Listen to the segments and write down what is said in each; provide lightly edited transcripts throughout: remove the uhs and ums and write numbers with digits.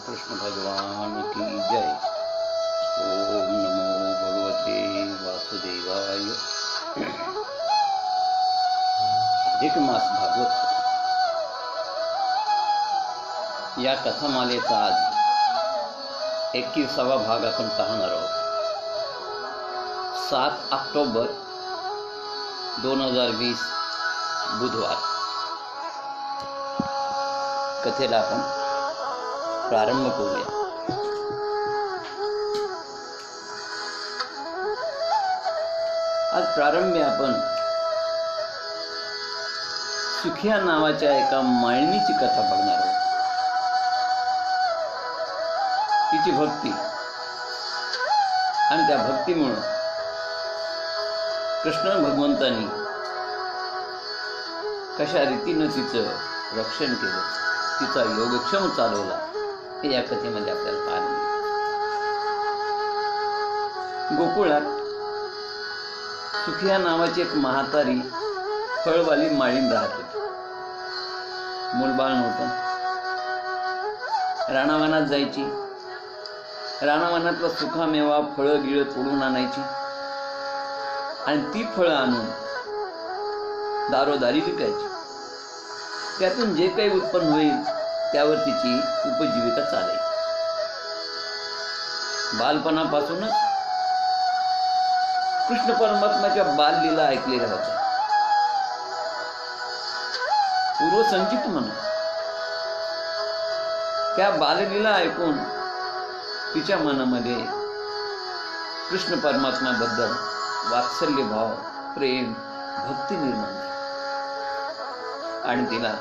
कृष्ण भगवान की जय। ओम नमो भगवते वासुदेवाय। अधिक मास भागवत या कथामालेचा आज 21वा भाग आपण पाहणार आहोत। 7 ऑक्टोबर 2020 बुधवार। कथेला आपण प्रारंभ करूया। आज प्रारंभी आपण सुखिया नावाच्या एका माळणीची कथा बघणार आहोत। तिची भक्ती आणि त्या भक्तीमुळे कृष्ण भगवंतांनी कशा रीतीने तिचं रक्षण केलं, तिचा योगक्षम चालवला हे या कथेमध्ये आपल्याला पाहायला मिळेल। गोकुळात सुखिया नावाची एक म्हातारी फळवाली माळीण राहत होती। मूलबाळ नव्हतं। रानावनात जायची, रानावनातला सुखामेवा फळं गिळ तोडून आणायची आणि ती फळं आणून दारोदारी विकायची। त्यातून जे काही उत्पन्न होईल त्यावर तिची उपजीविका चालायची। बालपणापासूनच कृष्ण परमात्म्याच्या बाललीला ऐकलेल्या होत्या। पूर्वसंचित म्हणून त्या बाललीला ऐकून तिच्या मनामध्ये कृष्ण परमात्म्याबद्दल वात्सल्य भाव, प्रेम, भक्ती निर्माण झाली आणि तिला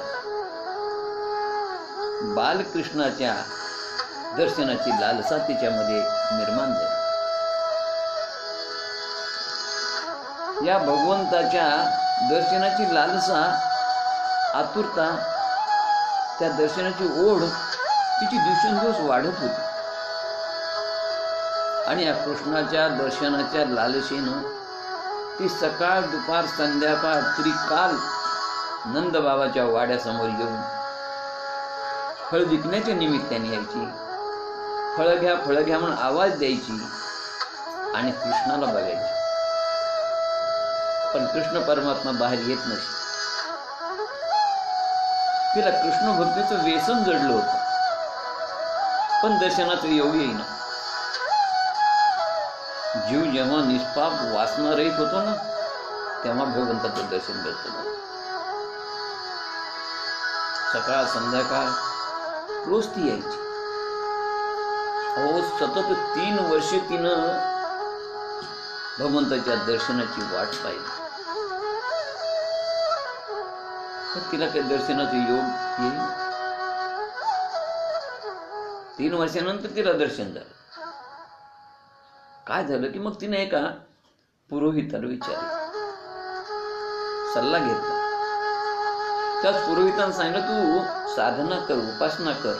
बालकृष्णाच्या दर्शनाची लालसा तिच्यामध्ये निर्माण झाली। या भगवंताच्या दर्शनाची लालसा, आतुरता, त्या दर्शनाची ओढ तिची दिवसेंदिवस वाढत होती आणि या कृष्णाच्या दर्शनाच्या लालसेनं ती सकाळ दुपार संध्याकाळ त्रिकाल नंदबाबाच्या वाड्यासमोर येऊन फळ विकण्याच्या निमित्ताने यायची। फळ घ्या म्हणून आवाज द्यायची आणि कृष्णाला बघायची। पण कृष्ण परमात्मा बाहेर येत नसे। तिला कृष्ण भक्तीचं व्यसन जडलं होतं, पण दर्शनाचं योग येईना। जीव जेव्हा निष्पाप वासना रहित होतो ना, तेव्हा भगवंताचं दर्शन घडतं। सकाळ संध्याकाळ रोज ती यायची। सतत 3 वर्षे तिनं भगवंताच्या दर्शनाची वाट पाहिली, पण तिला काही दर्शनाचे योग येईल। 3 वर्षानंतर तिला दर्शन झालं। काय झालं की मग तिने एका पुरोहिताला विचारलं, सल्ला घेतला। त्याच पुरोहिताने सांगितलं, तू साधना कर, उपासना कर,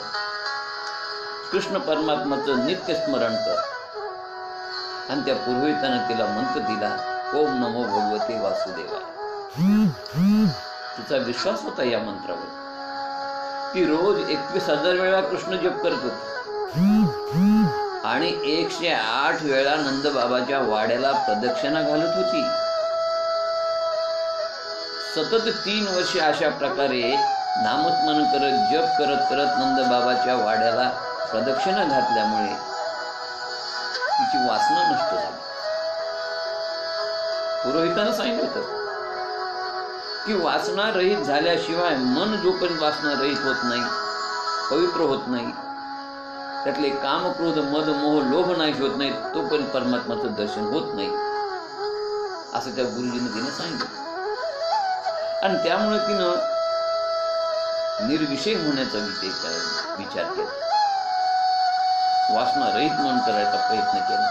कृष्ण परमात्माचं नित्य स्मरण कर। आणि त्या पुरोहिताने तिला मंत्र दिला, ओम नमो भगवते वासुदेवाय। तिचा विश्वास होता या मंत्रावर। ती रोज 21,000 वेळा कृष्ण जप करत होती आणि 108 वेळा नंदबाबाच्या वाड्याला प्रदक्षिणा घालत होती। सतत 3 वर्षे अशा प्रकारे नामस्मरण करत, जप करत करत नंदबाबाच्या वाड्याला प्रदक्षिणा घातल्यामुळे तिची वासना नष्ट झाली। पुरोहितानं सांगितलं होतं की वासना रहित झाल्याशिवाय मन जोपर्यंत वासना रहित होत नाही, पवित्र होत नाही, त्यातले काम, क्रोध, मद, मोह, लोभ नाही होत नाही, तोपर्यंत परमात्माचं दर्शन होत नाही, असं त्या गुरुजीने तिने सांगितलं। आणि त्यामुळे तिनं निर्विषय होण्याचा विचार केला, वासना रहित मन करायचा प्रयत्न केला।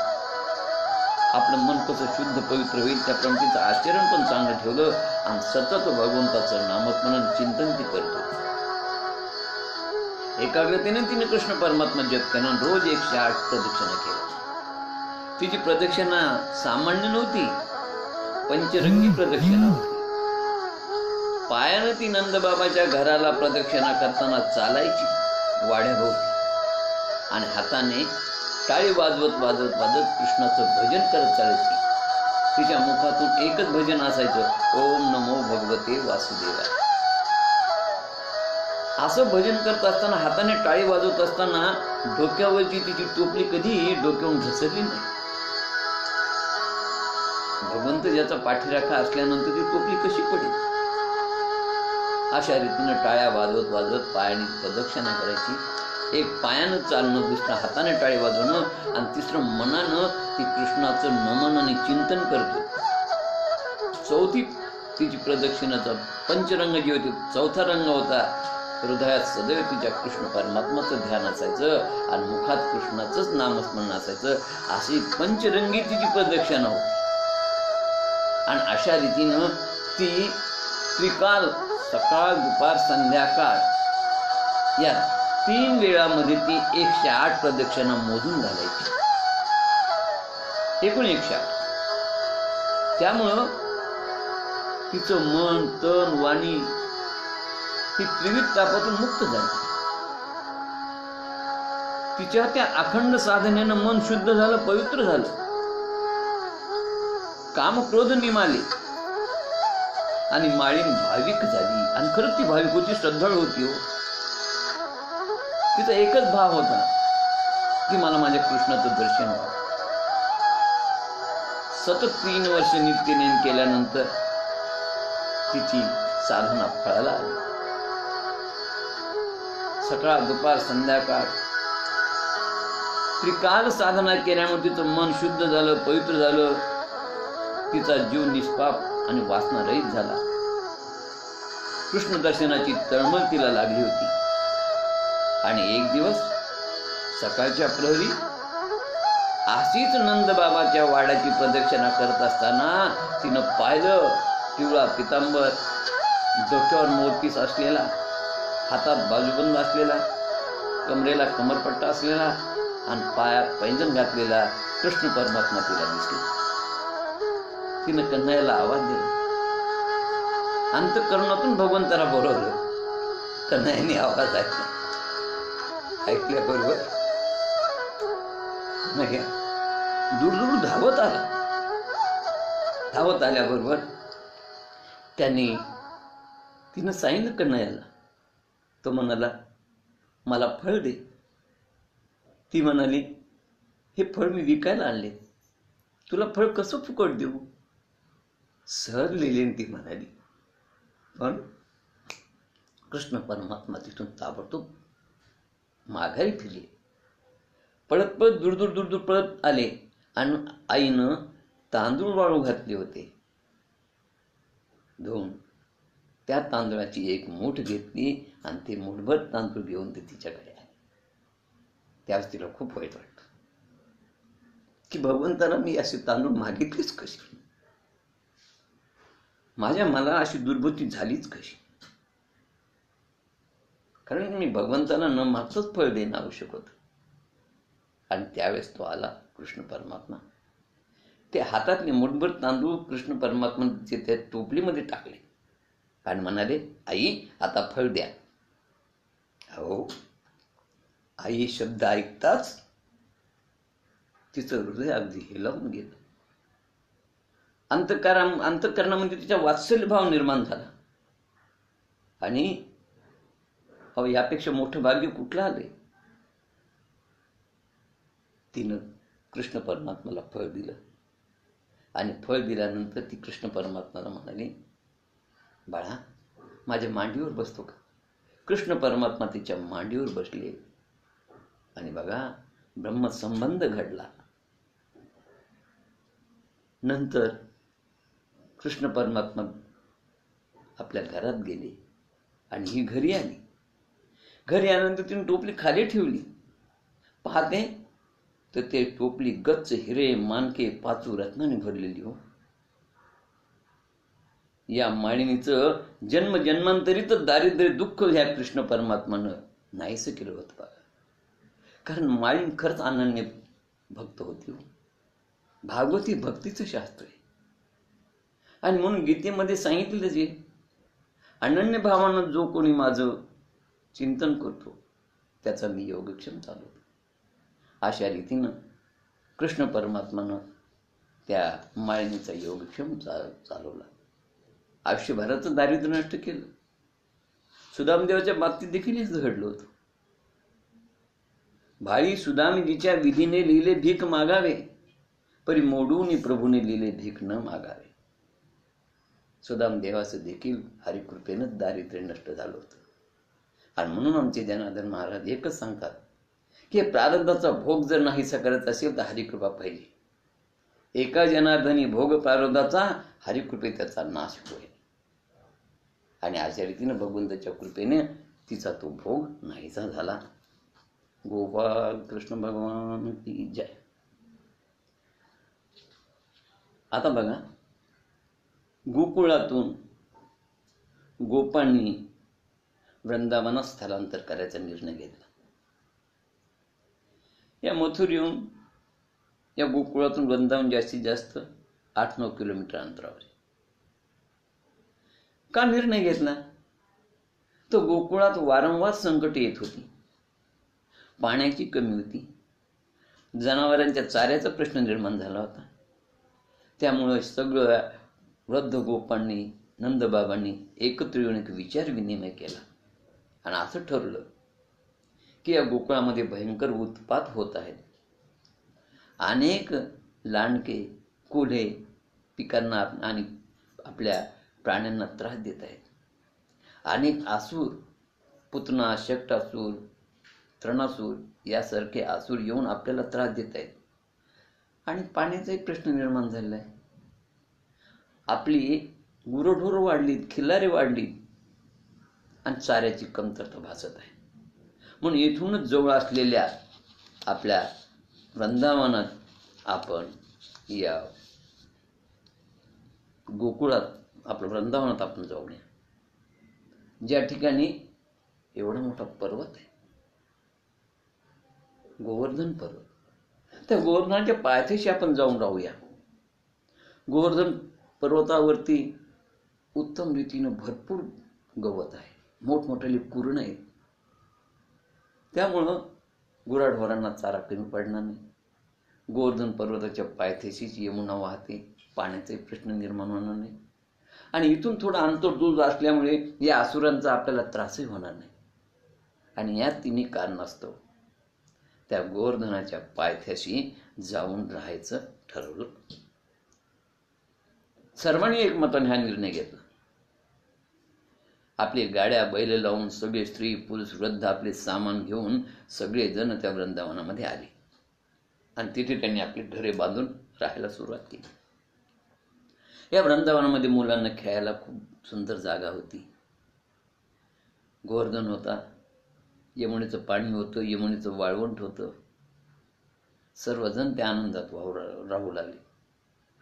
आपलं मन कसं शुद्ध पवित्र होईल त्याप्रमाणे तिचं आचरण पण चांगलं ठेवलं आणि सतत भगवंताचं नामस्मरण चिंतन ती करतो। एकाग्रतेने तिने कृष्ण परमात्मा जप केला, रोज 108 प्रदक्षिणा केल्या। तिची प्रदक्षिणा सामान्य नव्हती, पंचरंगी प्रदक्षिणा होती। पायानं ती नंदबाबाच्या घराला प्रदक्षिणा करताना चालायची वाड्याभोवती आणि हाताने टाळी वाजवत वाजवत वाजत कृष्णाचं भजन करत चालायची. तिच्या मुखातून एकच भजन असायचं, ओम नमो भगवते वासुदेवाय. असं भजन करत असताना, हाताने टाळी वाजवत असताना डोक्यावरची तिची टोपली कधी डोक्यावरून घसरली नाही. भगवंत ज्याचा पाठीराखा असल्यानंतर ती टोपली कशी पडेल? अशा रीतीनं टाळ्या वाजवत वाजवत पायाने प्रदक्षिणा करायची. एक पायानं चालणं, दुसरं हाताने टाळी वाजवणं आणि तिसरं मनानं ती कृष्णाचं नमन आणि चिंतन करतो. चौथी तिची प्रदक्षिणाचा पंचरंग जे होते, चौथा रंग होता, हृदयात सदैव तिच्या कृष्ण परमात्माचं ध्यान असायचं आणि मुखात कृष्णाचंच नामस्मरण असायचं. अशी पंचरंगी तिची प्रदक्षिणा होती. आणि अशा रीतीनं ती त्रिकाल, सकाळ दुपार संध्याकाळ या 3 वेळामध्ये ती 108 प्रदक्षिणा मोजून घालायची, एकूण 108. त्यामुळं तिचं मन, तन, वाणी ही त्रिविध तापातून मुक्त झाली. तिच्या त्या अखंड साधनेनं मन शुद्ध झालं, पवित्र झालं. काम क्रोध निमाले आणि माळीन भाविक झाली. आणि खरंच ती भाविक होती, श्रद्धाळू होती. हो, तिचा एकच भाव होता की मला माझ्या कृष्णाचं दर्शन व्हावं. सतत 3 वर्ष नित्यनेम केल्यानंतर तिची साधना फळाला आली. सकाळ दुपार संध्याकाळ त्रिकाल साधना केल्यामुळे तिचं मन शुद्ध झालं, पवित्र झालं. तिचा जीव निष्पाप आणि वासना रहित झाला. कृष्ण दर्शनाची तळमळ तिला लागली होती. आणि एक दिवस सकाळच्या प्रहरी अशीच नंदबाबाच्या वाड्याची प्रदक्षिणा करत असताना तिनं पाहिलं, पिवळा पितांबर, डोक्यावर मोरपीस असलेला, हातात बाजूबंद असलेला, कमरेला कमरपट्टा असलेला आणि पायात पैंजण घातलेला कृष्ण परमात्मा तिला दिसला. तिनं कन्हैयाला आवाज दिला. अंतःकरणातून भगवंताला बोलवलं. कन्हैयाने आवाज ऐकल्याबरोबर नाही दूर धावत आला. धावत आल्याबरोबर तिनं सांगितलं कन्हैयाला. तो म्हणाला, मला फळ दे. ती म्हणाली, हे फळ मी विकायला आणले, तुला फळ कसं फुकट देऊ? सहज लिहिली ती म्हणाली. पण कृष्ण परमात्मा तिथून ताबडतोब माघारी फिरले. पळत पळत दूर पळत आले आणि आईनं तांदूळ वाळू घातले होते धुवून. त्या तांदळाची एक मूठ घेतली आणि ते मूठभर तांदूळ घेऊन ते तिच्याकडे आले. त्यावेळेस तिला खूप वाईट वाटलं की भगवंताला मी असे तांदूळ मागितलेच कशी, माझ्या मला अशी दुर्बुद्धी झालीच कशी. कारण मी भगवंताला न मागतच फळ देणं आवश्यक होतं. आणि त्यावेळेस तो आला कृष्ण परमात्मा. ते हातातले मुठभर तांदूळ कृष्ण परमात्माचे त्या टोपलीमध्ये टाकले आणि म्हणाले, आई आता फळ द्या. हो, आई शब्द ऐकताच तिचं हृदय अगदी हेलावून गेलं. अंतःकरणामध्ये तिचा वात्सल्य भाव निर्माण झाला. आणि यापेक्षा मोठं भाग्य कुठलं आलंय? तिनं कृष्ण परमात्माला फळ दिलं. आणि फळ दिल्यानंतर ती कृष्ण परमात्माला म्हणाली, बाळा माझ्या मांडीवर बसतो का? कृष्ण परमात्मा तिच्या मांडीवर बसले. आणि बघा, ब्रह्मसंबंध घडला. नंतर कृष्ण परमात्मा आपल्या घरात गेले आणि ही घरी आली. घरी आल्यानंतर तिने टोपली खाली ठेवली. पाहते तर ते टोपली गच्च हिरे, मानके, पाचू रत्नाने भरलेली. हो, या माळिनीचं जन्मजन्मांतरीच दारिद्र्य दुःख ह्या कृष्ण परमात्मानं नाहीसं केलं होतं बघा. कारण माळीन खरंच अनन्य भक्त होती. हो, भागवती भक्तीचं शास्त्र आहे. आणि म्हणून गीतेमध्ये सांगितलेलं जे अनन्य भावानं जो कोणी माझं चिंतन करतो त्याचा मी योगक्षेम चालवतो. अशा रीतीनं कृष्ण परमात्मानं त्या माळिनीचा योगक्षेम चालवला. आयुष्यभराचं दारिद्र्य नष्ट केलं. सुदामदेवाच्या बाबतीत देखील हेच घडलं होतं. भाई सुदामजीच्या विधीने लिहिले भीक मागावे, परी मोडून प्रभूने लिहिले भीक न मागावे. सुदामदेवाचं देखील हरिकृपेनंच दारिद्र्य नष्ट झालं होतं. आणि म्हणून आमचे जनार्दन महाराज एकच सांगतात की प्रारब्धाचा भोग जर नाहीसा करायचा असेल तर हरिकृपा पाहिजे. एका जनार्दनी भोग प्रारब्धाचा, हरिकृपे त्याचा नाश होईल. आणि अशा रीतीनं भगवंताच्या कृपेने तिचा तो भोग नाहीसा झाला. गोपाल कृष्ण भगवान की जय. आता बघा, गोकुळातून गोपांनी वृंदावनात स्थलांतर करायचा निर्णय घेतला. या मथुर येऊन या गोकुळातून वृंदावन जास्तीत जास्त 8-9 किलोमीटर अंतरावर. का निर्णय घेतला? तो गोकुळात वारंवार संकट येत होती. पाण्याची कमी होती, जनावरांच्या चाऱ्याचा प्रश्न निर्माण झाला होता. त्यामुळे सगळं वृद्ध गोपांनी, नंदबाबांनी एकत्र येऊन एक विचार विनिमय केला आणि असं ठरलं की या गोकुळामध्ये भयंकर उत्पात होत आहेत. अनेक लांडके, कोल्हे पिकांना आणि आपल्या प्राण्यांना त्रास देत आहेत. अनेक असुर, पुतना, शक्टासूर, तृणासूर यासारखे असुर येऊन आपल्याला त्रास देत आहेत. आणि पाण्याचाही प्रश्न निर्माण झालेला आहे. आपली गुरंढोरं वाढलीत, खिल्लारे वाढलीत आणि चाऱ्याची कमतरता भासत आहे. म्हणून येथूनच जवळ असलेल्या आपल्या वृंदावनात आपण या गोकुळात, आपल्या वृंदावनात आपण जाऊ नये. ज्या ठिकाणी एवढा मोठा पर्वत आहे, गोवर्धन पर्वत, त्या गोवर्धनाच्या पायथ्याशी आपण जाऊन राहूया. गोवर्धन पर्वतावरती उत्तम रीतीनं भरपूर गवत आहे, मोठमोठे कुरण आहेत. त्यामुळं गुराढोरांना चारा कमी पडणार नाही. गोवर्धन पर्वताच्या पायथ्याशीच यमुना वाहते, पाण्याचे प्रश्न निर्माण होणार नाही. आणि इथून थोडा अंतर दूर असल्यामुळे या असुरांचा आपल्याला त्रासही होणार नाही. आणि या तिन्ही कारणास्तव त्या गोवर्धनाच्या पायथ्याशी जाऊन राहायचं ठरवलं. सर्वांनी एकमताने हा निर्णय घेतला. आपली गाड्या बैल लावून सगळे स्त्री पुरुष वृद्ध आपले सामान घेऊन सगळे जण त्या वृंदावनामध्ये आले आणि तिथे त्यांनी आपली घरे बांधून राहायला सुरुवात केली. या वृंदावनामध्ये मुलांना खेळायला खूप सुंदर जागा होती. गोवर्धन होता, यमुनेचं पाणी होतं, यमुनेचं वाळवंट होतं. सर्वजण त्या आनंदात राहू लागले.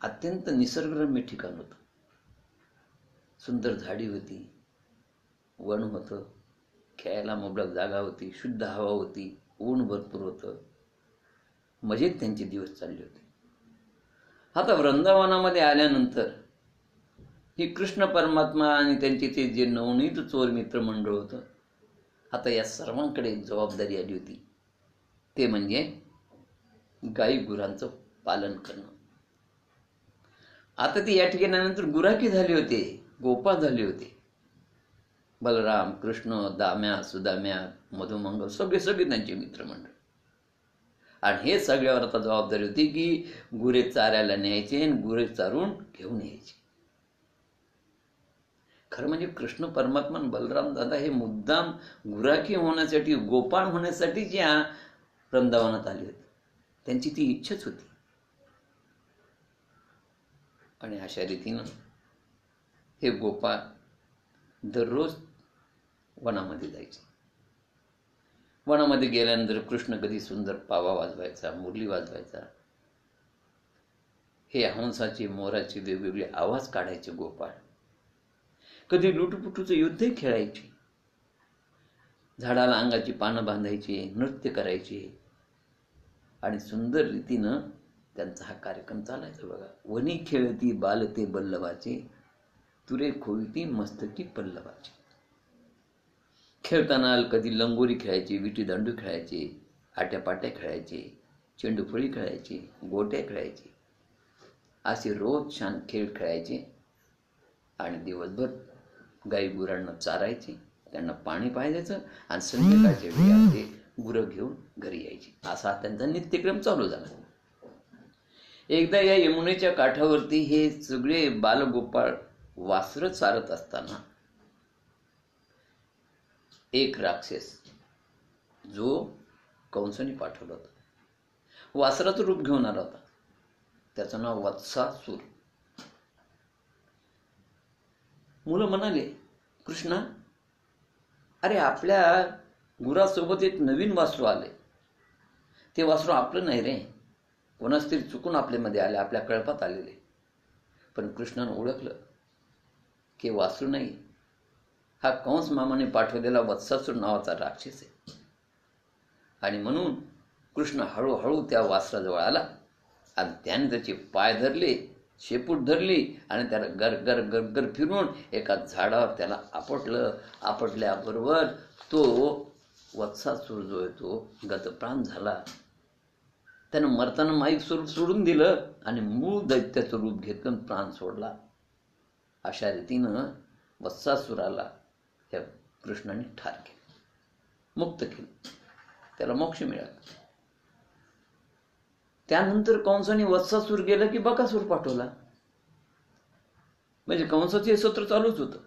अत्यंत निसर्गरम्य ठिकाण होतं. सुंदर झाडी होती, वन होतं, खेळायला मुबलक जागा होती, शुद्ध हवा होती, ऊन भरपूर होतं. मजेत त्यांचे दिवस चालले होते. आता वृंदावनामध्ये आल्यानंतर ही कृष्ण परमात्मा आणि त्यांचे ते जे नवनीत चोर मित्र मंडळ होतं, आता या सर्वांकडे एक जबाबदारी आली होती. ते म्हणजे गाई गुरांचं पालन करणं. आता ते या ठिकाणानंतर गुराखी झाले होते, गोपाळ झाले होते. बलराम, कृष्ण, दाम्या, सुदाम्या, मधुमंगल सगळे त्यांचे मित्रमंडळ. आणि हे सगळ्यावर आता जबाबदारी होती की गुरे चारायला न्यायचे आणि गुरे चारून घेऊन यायचे. खरं म्हणजे कृष्ण परमात्मा बलराम दादा हे मुद्दाम गुराखी होण्यासाठी, गोपाळ होण्यासाठी या वृंदावनात आले होते. त्यांची ती इच्छाच होती. आणि अशा रीतीनं हे गोपाळ दररोज वनामध्ये जायचे. वनामध्ये गेल्यानंतर कृष्ण कधी सुंदर पावा वाजवायचा, मुरली वाजवायचा. हे हंसाचे, मोराचे वेगवेगळे आवाज काढायचे गोपाळ. कधी लुटपुटूचं युद्धही खेळायचे. झाडाला अंगाची पानं बांधायचे, नृत्य करायचे आणि सुंदर रीतीनं त्यांचा हा कार्यक्रम चालायचा. बघा, वनी खेळती बालते बल्लवाचे, तुरे खोविती मस्तकी पल्लवाचे. खेळताना कधी लंगोरी खेळायचे, विटी दांडू खेळायचे, आट्यापाट्या खेळायचे, चेंडूफळी खेळायची, गोट्या खेळायची, असे रोज छान खेळ खेळायचे आणि दिवसभर गाई गुरांना चारायचे, त्यांना पाणी पाजायचं आणि संध्याकाळच्या वेळी आपले गुरं घेऊन घरी यायची. असा त्यांचा नित्यक्रम चालू झाला. एकदा या यमुनेच्या काठावरती हे सगळे बालगोपाळ वासरं चारत असताना एक राक्षस जो कंसाने पाठवला होता, वासराचं रूप घेऊन आला होता. त्याचं नाव वत्सासूर. मुलं म्हणाले, कृष्णा, अरे आपल्या गुरासोबत एक नवीन वासरू आले. ते वासरू आपलं नाही रे, कोणाच तरी चुकून आपल्यामध्ये आले, आपल्या कळपात आलेले. पण कृष्णानं ओळखलं की वासरू नाही, हा कंस मामाने पाठवलेला वत्सासूर नावाचा राक्षस आहे. आणि म्हणून कृष्ण हळूहळू त्या वासराजवळ आला आणि त्याने त्याचे पाय धरले, शेपूट धरली आणि त्याला गरगर गरगर फिरून एका झाडावर त्याला आपटलं. आपटल्याबरोबर तो वत्सासूर जो आहे तो गतप्राण झाला. त्यानं मरताना माईक स्वरूप सोडून दिलं आणि मूळ दैत्याचं रूप घेतलं, प्राण सोडला. अशा रीतीनं वत्सासुराला त्या कृष्णाने ठार केलं, मुक्त केलं, त्याला मोक्ष मिळाला. त्यानंतर कंसाने वत्सासूर गेलं की बकासूर पाठवला. म्हणजे कंसाचं हे सत्र चालूच होतं.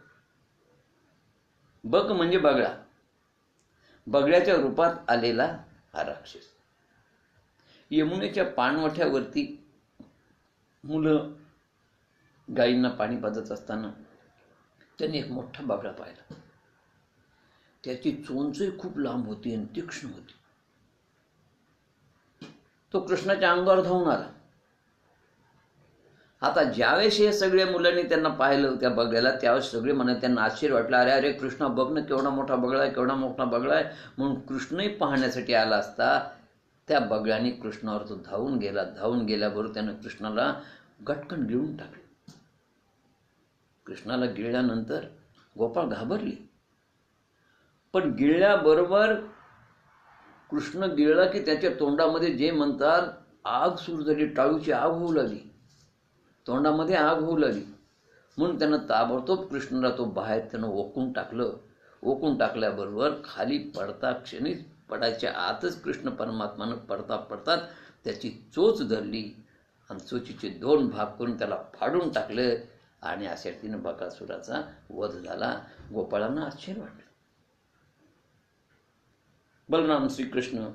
बक म्हणजे बगळा, बगळ्याच्या रूपात आलेला हा राक्षस. यमुनेच्या पाणवठ्यावरती मुलं गायींना पाणी पाजत असताना त्यांनी एक मोठा बगळा पाहिला. त्याची चोंचही खूप लांब होती आणि तीक्ष्ण होती. तो कृष्णाच्या अंगावर धावून आला. आता ज्यावेळेस हे सगळ्या मुलांनी त्यांना पाहिलं त्या बगळ्याला, त्यावेळेस सगळे म्हणत त्यांना आश्चर्य वाटलं, अरे अरे कृष्णा बघ ना, केवढा मोठा बगळा आहे, केवढा मोठा बगळा आहे. म्हणून कृष्णही पाहण्यासाठी आला असता त्या बगळ्याने कृष्णावर तो धावून गेला. धावून गेल्याबरोबर त्यानं कृष्णाला गटकन गिळून टाकले. कृष्णाला गिळल्यानंतर गोपाळ घाबरली. पण गिळल्याबरोबर कृष्ण गिळला की त्याच्या तोंडामध्ये जे म्हणतात आग सुरू झाली, टाळूची आग होऊ लागली, तोंडामध्ये आग होऊ लागली. म्हणून त्यानं ताबडतोब कृष्णाला तो बाहेर त्यानं ओकून टाकलं. ओकून टाकल्याबरोबर खाली पडता क्षणीच पडायच्या आतच कृष्ण परमात्मानं पडता पडतात त्याची चोच धरली आणि चोचीचे 2 भाग करून त्याला फाडून टाकलं आणि अशा रीतीनं बकासुराचा वध झाला. गोपाळांना आश्चर्य वाटलं. बलराम श्रीकृष्ण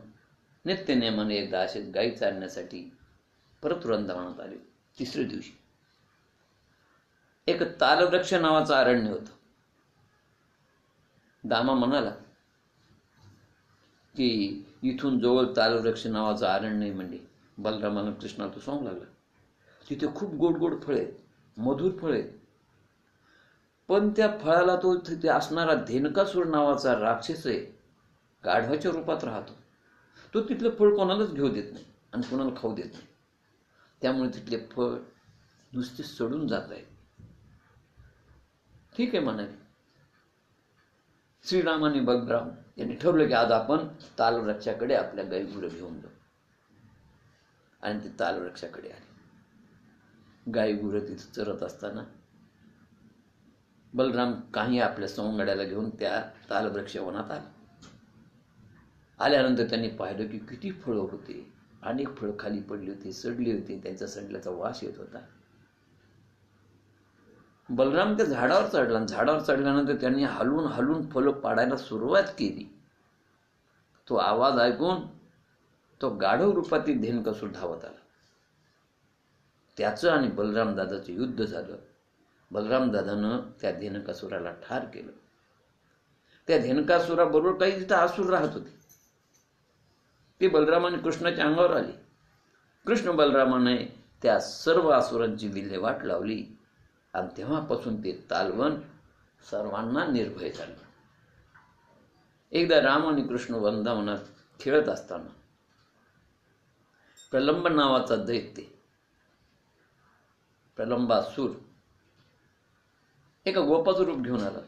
नित्य नियमाने एकदा असेच गाई चालण्यासाठी परत वृंदावनात आले. 3ऱ्या दिवशी एक तालवृक्ष नावाचं अरण्य होतं. दामा म्हणाला की इथून जवळ तालवृक्ष नावाचं अरण्य आहे. म्हणजे बलरामानं कृष्णाला तो सांगू लागला, तिथे खूप गोड गोड फळे आहेत, मधुर फळे आहेत. पण त्या फळाला तो तिथे असणारा धेनुकासूर नावाचा राक्षस आहे, गाढवाच्या रूपात राहतो. तो तिथलं फळ कोणालाच घेऊ देत नाही आणि कोणाला खाऊ देत नाही. त्यामुळे तिथले फळ नुसते सडून जात आहे. ठीक आहे म्हणाले. श्रीराम आणि बलराम यांनी ठरवलं की आज आपण तालवृक्षाकडे आपल्या गाई गुरं घेऊन जाऊ. आणि ते तालवृक्षाकडे आले. गाई गुरं तिथे चरत असताना बलराम काही आपल्या सवंगड्याला घेऊन त्या तालवृक्ष वनात आले. आल्यानंतर त्यांनी पाहिलं की किती फळं होते. अनेक फळं खाली पडली होती, सडली होती, त्यांचा सडल्याचा वास येत होता. बलराम त्या झाडावर चढला. झाडावर चढल्यानंतर त्यांनी हलवून हलवून फळं पाडायला सुरुवात केली. तो आवाज ऐकून तो गाढव रूपातील धेनुकासूर धावत आला. त्याचं आणि बलराम दादाचं युद्ध झालं. बलराम दादानं त्या धेनुकासुराला ठार केलं. त्या धेनुकासुराबरोबर काही तिथं असुर राहत होते. ते बलराम आणि कृष्णाच्या अंगावर आले. कृष्ण बलरामाने त्या सर्व असुरांची विल्हेवाट लावली आणि तेव्हापासून ते तालवन सर्वांना निर्भय झालं. एकदा राम आणि कृष्ण वृंदावनात खेळत असताना प्रलंब नावाचा दैत्य, प्रलंबासूर, एका गोपाचं रूप घेऊन आला.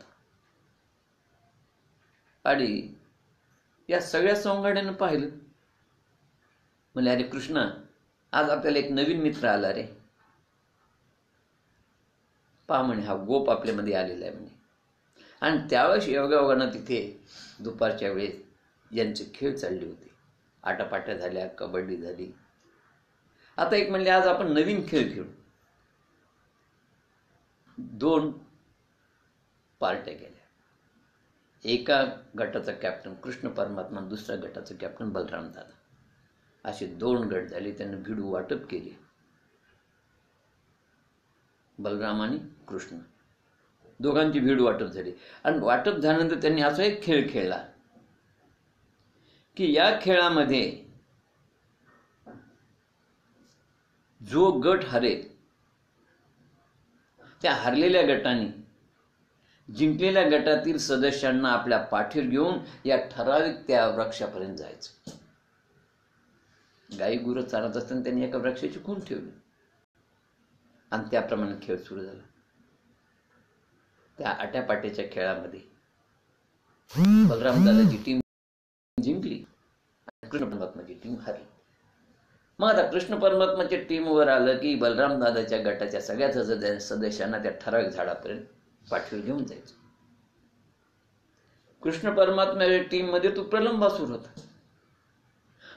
आणि या सगळ्या सवंगड्यानं पाहिलं म्हणले, अरे कृष्ण, आज आपल्याला एक नवीन मित्र आला रे. पहा म्हणे, हा गोप आपल्यामध्ये आलेला आहे म्हणे. आणि त्यावेळेस योगायोगानं तिथे दुपारच्या वेळेस यांचे खेळ चालले होते. आटापाट्या झाल्या, कबड्डी झाली. आता एक म्हणले, आज आपण नवीन खेळ खेळू. 2 पार्ट्या केल्या. एका गटाचा कॅप्टन कृष्ण परमात्मा, दुसऱ्या गटाचं कॅप्टन बलराम दादा. असे 2 गट झाले. त्यांनी भिडू वाटप केले, बलराम आणि कृष्ण दोघांची भिडू वाटप झाली. आणि वाटप झाल्यानंतर त्यांनी असा एक खेळ खेळला की या खेळामध्ये जो गट हरेल त्या हरलेल्या गटाने जिंकलेल्या गटातील सदस्यांना आपल्या पाठीवर घेऊन या ठराविक त्या वृक्षापर्यंत जायचं. गाई गुरं चालत असताना त्यांनी एका वृक्षाची खूण ठेवली आणि त्याप्रमाणे खेळ सुरू झाला. त्या आट्यापाट्याच्या खेळामध्ये बलराम दादाची टीम जिंकली आणि कृष्ण परमात्माची टीम हरली. मग आता कृष्ण परमात्माच्या टीमवर आलं की बलराम दादाच्या गटाच्या सगळ्या सदस्यांना त्या ठराविक झाडापर्यंत पाठीवर घेऊन जायचं. कृष्ण परमात्म्याच्या टीम मध्ये तो प्रलंबासूर होता.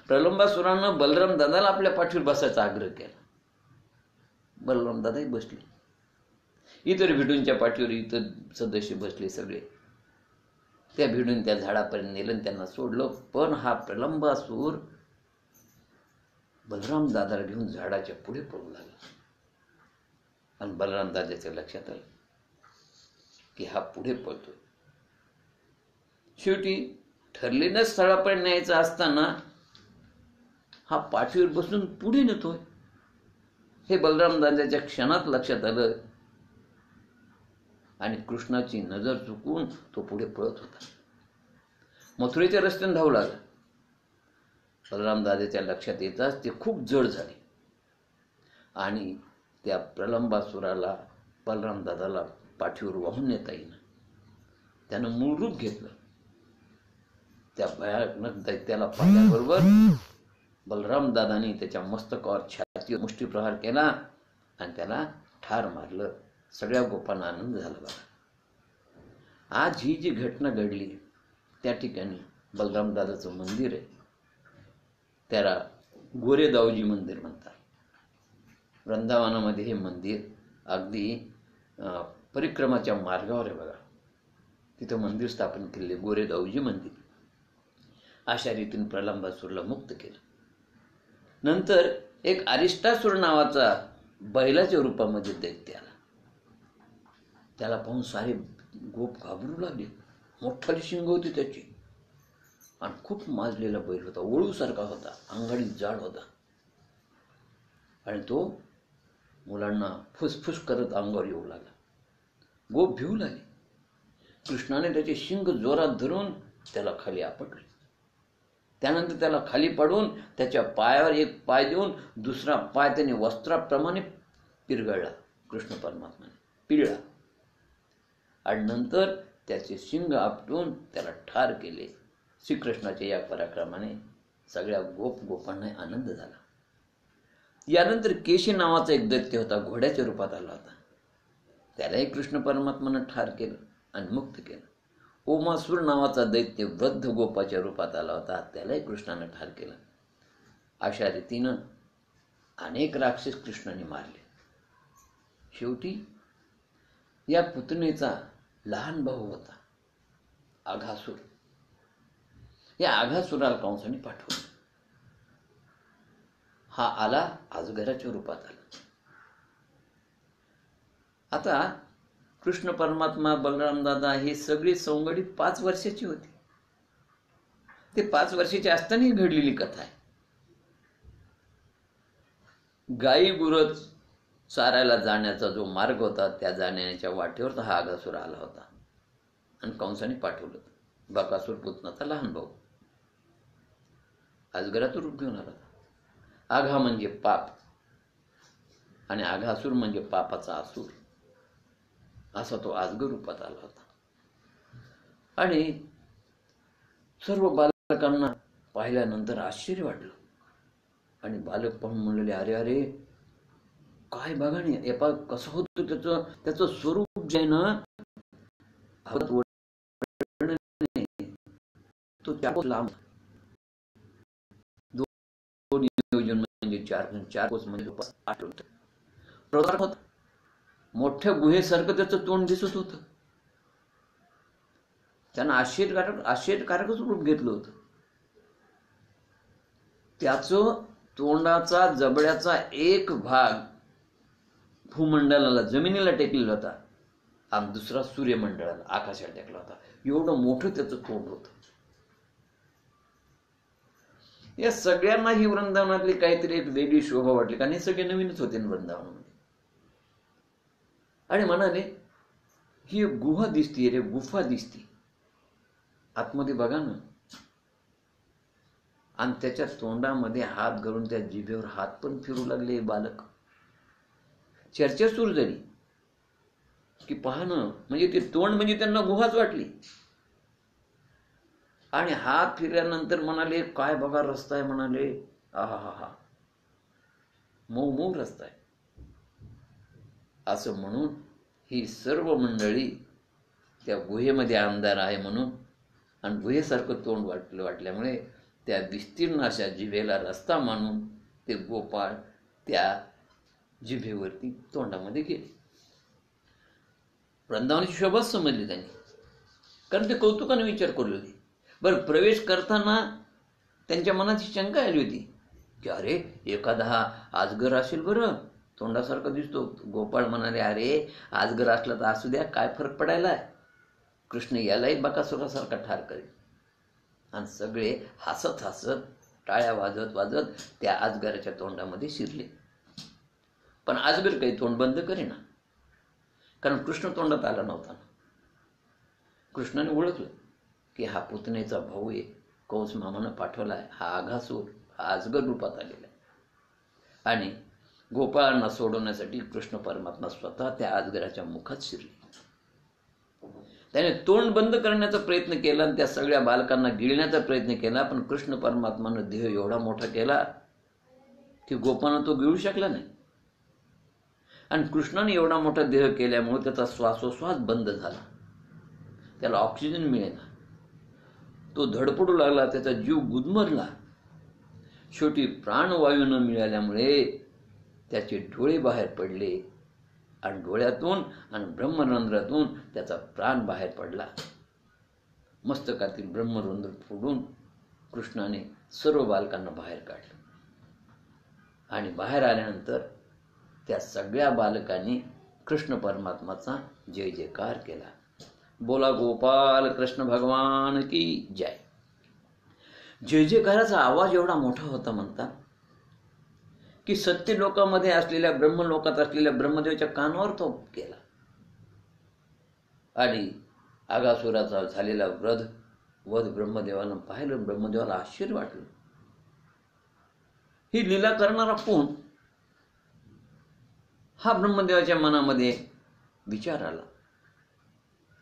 प्रलंबासुरानं बलराम दादाला आपल्या पाठीवर बसायचा आग्रह केला. बलराम दादाही बसले. इतर भिडूंच्या पाठीवर इतर सदस्य बसले सगळे. त्या भिडून त्या झाडापर्यंत नेलं, त्यांना सोडलं. पण हा प्रलंबासूर बलराम दादाला घेऊन झाडाच्या पुढे पळू लागला. आणि बलराम दादाच्या लक्षात आलं की हा पुढे पळतोय. शेवटी ठरलेल्या स्थळापर्यंत न्यायचा असताना हा पाठीवर बसून पुढे नेतोय. हे बलराम दादाच्या क्षणात लक्षात आलं आणि कृष्णाची नजर चुकून तो पुढे पळत होता. मथुरेच्या रस्त्याने धावू लागला. बलराम दादाच्या लक्षात येताच ते खूप जड झाले आणि त्या प्रलंबासुराला बलराम दादाला पाठीवर वाहून नेता येईना. त्यानं मूळ रूप घेतलं. त्या भयानक दैत्याला पाहिल्याबरोबर बलराम दादानी त्याच्या मस्तकावर छातीवर मुष्टीप्रहार केला आणि त्याला ठार मारलं. सगळ्या गोपांना आनंद झाला. बघा, आज ही जी घटना घडली त्या ठिकाणी बलराम दादाचं मंदिर आहे. त्याला गोरेदावजी मंदिर म्हणतात. वृंदावनामध्ये हे मंदिर अगदी परिक्रमाच्या मार्गावर आहे. बघा, तिथं मंदिर स्थापन केले, गोरेदावजी मंदिर. अशा रीतीने प्रलंबासूरला मुक्त केलं. नंतर एक अरिष्टासूर नावाचा बैलाच्या रूपामध्ये दैत्य आला. त्याला पाहून सारे गोप घाबरू लागले. मोठाली शिंग होती त्याची आणि खूप माजलेला बैल होता. वळूसारखा होता, अंगाडी जाड होता आणि तो मुलांना फुसफुस करत अंगावर येऊ लागला. गोप भिवू लागले. कृष्णाने त्याचे शिंग जोरात धरून त्याला खाली आपटले. त्यानंतर त्याला खाली पाडून त्याच्या पायावर एक पाय देऊन दुसरा पाय त्याने वस्त्राप्रमाणे पिरगळला. कृष्ण परमात्माने पिळला आणि नंतर त्याचे शिंग आपटून त्याला ठार केले. श्रीकृष्णाच्या या पराक्रमाने सगळ्या गोपांना आनंद झाला. यानंतर केशी नावाचा एक दैत्य होता, घोड्याच्या रूपात आला होता. त्यालाही कृष्ण परमात्मानं ठार केलं आणि मुक्त केलं. ओमासूर नावाचा दैत्य वृद्ध गोपाच्या रूपात आला होता. त्यालाही कृष्णानं ठार केलं. अशा रीतीनं अनेक राक्षस कृष्णाने मारले. शेवटी या पुतणेचा लहान भाऊ होता आघासूर. या आघासुराला कंसाने पाठवलं. हा आला अजगराच्या रूपात आला. आता कृष्ण परमात्मा, बलराम दादा हे सगळे सवंगडी 5 वर्षाची होती. ते 5 वर्षाचे असतानाही घडलेली कथा आहे. गाई गुरं चारायला जाण्याचा जो मार्ग होता त्या जाण्याच्या वाटेवर हा आघासूर आला होता आणि कंसाने पाठवलं. बकासूर पुतनाचा लहान भाऊ अजगराचं रूप घेऊन आला. आघा म्हणजे पाप आणि आघासूर म्हणजे पापाचा असुर, असा तो अजगर रूपात आला होता. आणि सर्व बालकांना पाहिल्यानंतर आश्चर्य वाटलं. आणि बालक पाहून म्हणलेले, अरे अरे काय बघा नाही, एपा कसं होतं त्याचं स्वरूप जे आहे ना, तो चार लांब, दोन नियोजन म्हणजे चार कोस म्हणजे 8 होत. मोठ्या गुहेसारखं त्याचं तोंड दिसत होतं. त्यानं आश्चर्यकारकच रूप घेतलं होतं. त्याचं तोंडाचा जबड्याचा एक भाग भूमंडलाला, जमिनीला टेकलेला होता आणि दुसरा सूर्यमंडळाला, आकाशाला टेकला होता. एवढं मोठं त्याचं तोंड होतं. या सगळ्यांना ही वृंदावनातली काहीतरी एक वेगळी शोभा वाटली, कारण हे सगळे नवीनच होते वृंदावनामध्ये. आणि म्हणाले, ही एक गुहा दिसती रे, गुफा दिसती आतमध्ये, बघा ना. आणि त्याच्या तोंडामध्ये हात घालून त्या जिभेवर हात पण फिरू लागले बालक. चर्चा सुरू झाली की पाहणं म्हणजे ते तोंड म्हणजे त्यांना गुहाच वाटली. आणि हात फिरल्यानंतर म्हणाले, काय बघा रस्ता आहे, म्हणाले, आहा, मऊ मऊ रस्ता आहे. असं म्हणून ही सर्व मंडळी त्या गुहेमध्ये अंधार आहे म्हणून आणि गुहेसारखं तोंड वाटल्यामुळे त्या विस्तीर्ण अशा जिभेला रस्ता मानून ते गोपाळ त्या जिभेवरती तोंडामध्ये गेले. वृंदावनाची शोभाच समजली त्यांनी, कारण ते कौतुकाने विचार करू लागले. बरं, प्रवेश करताना त्यांच्या मनात ही शंका आली होती की अरे एखादा हा आजगर असेल बरं, तोंडासारखा दिसतो. गोपाळ म्हणाले, अरे आजगर असला तर असू द्या, काय फरक पडायला, कृष्ण यालाही बकासुरासारखा ठार करेल. आणि सगळे हसत हसत टाळ्या वाजत त्या आजगराच्या तोंडामध्ये शिरले. पण आजगर काही तोंड बंद करेना, कारण कृष्ण तोंडात आला नव्हता. कृष्णाने ओळखलं की हा पुतनेचा भाऊ आहे, कंस मामानं पाठवला आहे, हा आघासूर, हा आजगर रूपात आलेला आहे. आणि गोपाळांना सोडवण्यासाठी कृष्ण परमात्मा स्वतः त्या आजगराच्या मुखात शिरले. त्याने तोंड बंद करण्याचा प्रयत्न केला आणि त्या सगळ्या बालकांना गिळण्याचा प्रयत्न केला, पण कृष्ण परमात्मानं देह एवढा मोठा केला की गोपाळांना तो गिळू शकला नाही. आणि कृष्णाने एवढा मोठा देह केल्यामुळे त्याचा श्वासोश्वास बंद झाला, त्याला ऑक्सिजन मिळेना, तो धडपडू लागला, त्याचा जीव गुदमरला. शेवटी प्राणवायू न मिळाल्यामुळे त्याचे डोळे बाहेर पडले आणि डोळ्यातून आणि ब्रह्मरंध्रातून त्याचा प्राण बाहेर पडला. मस्तकातील ब्रह्मरंध्र फोडून कृष्णाने सर्व बालकांना बाहेर काढलं. आणि बाहेर आल्यानंतर त्या सगळ्या बालकांनी कृष्ण परमात्माचा जय जयकार केला. बोला गोपाल कृष्ण भगवान की जय. जय जयकाराचा आवाज एवढा मोठा होता म्हणतात की सत्य लोकामध्ये असलेल्या, ब्रह्मलोकात असलेल्या ब्रह्मदेवाच्या कानावर तो गेला. आणि आगासुराचा झालेला वध ब्रह्मदेवानं पाहिलं. ब्रह्मदेवाला आश्चर्य वाटलं, ही लीला करणारा कोण, हा ब्रह्मदेवाच्या मनामध्ये विचार आला.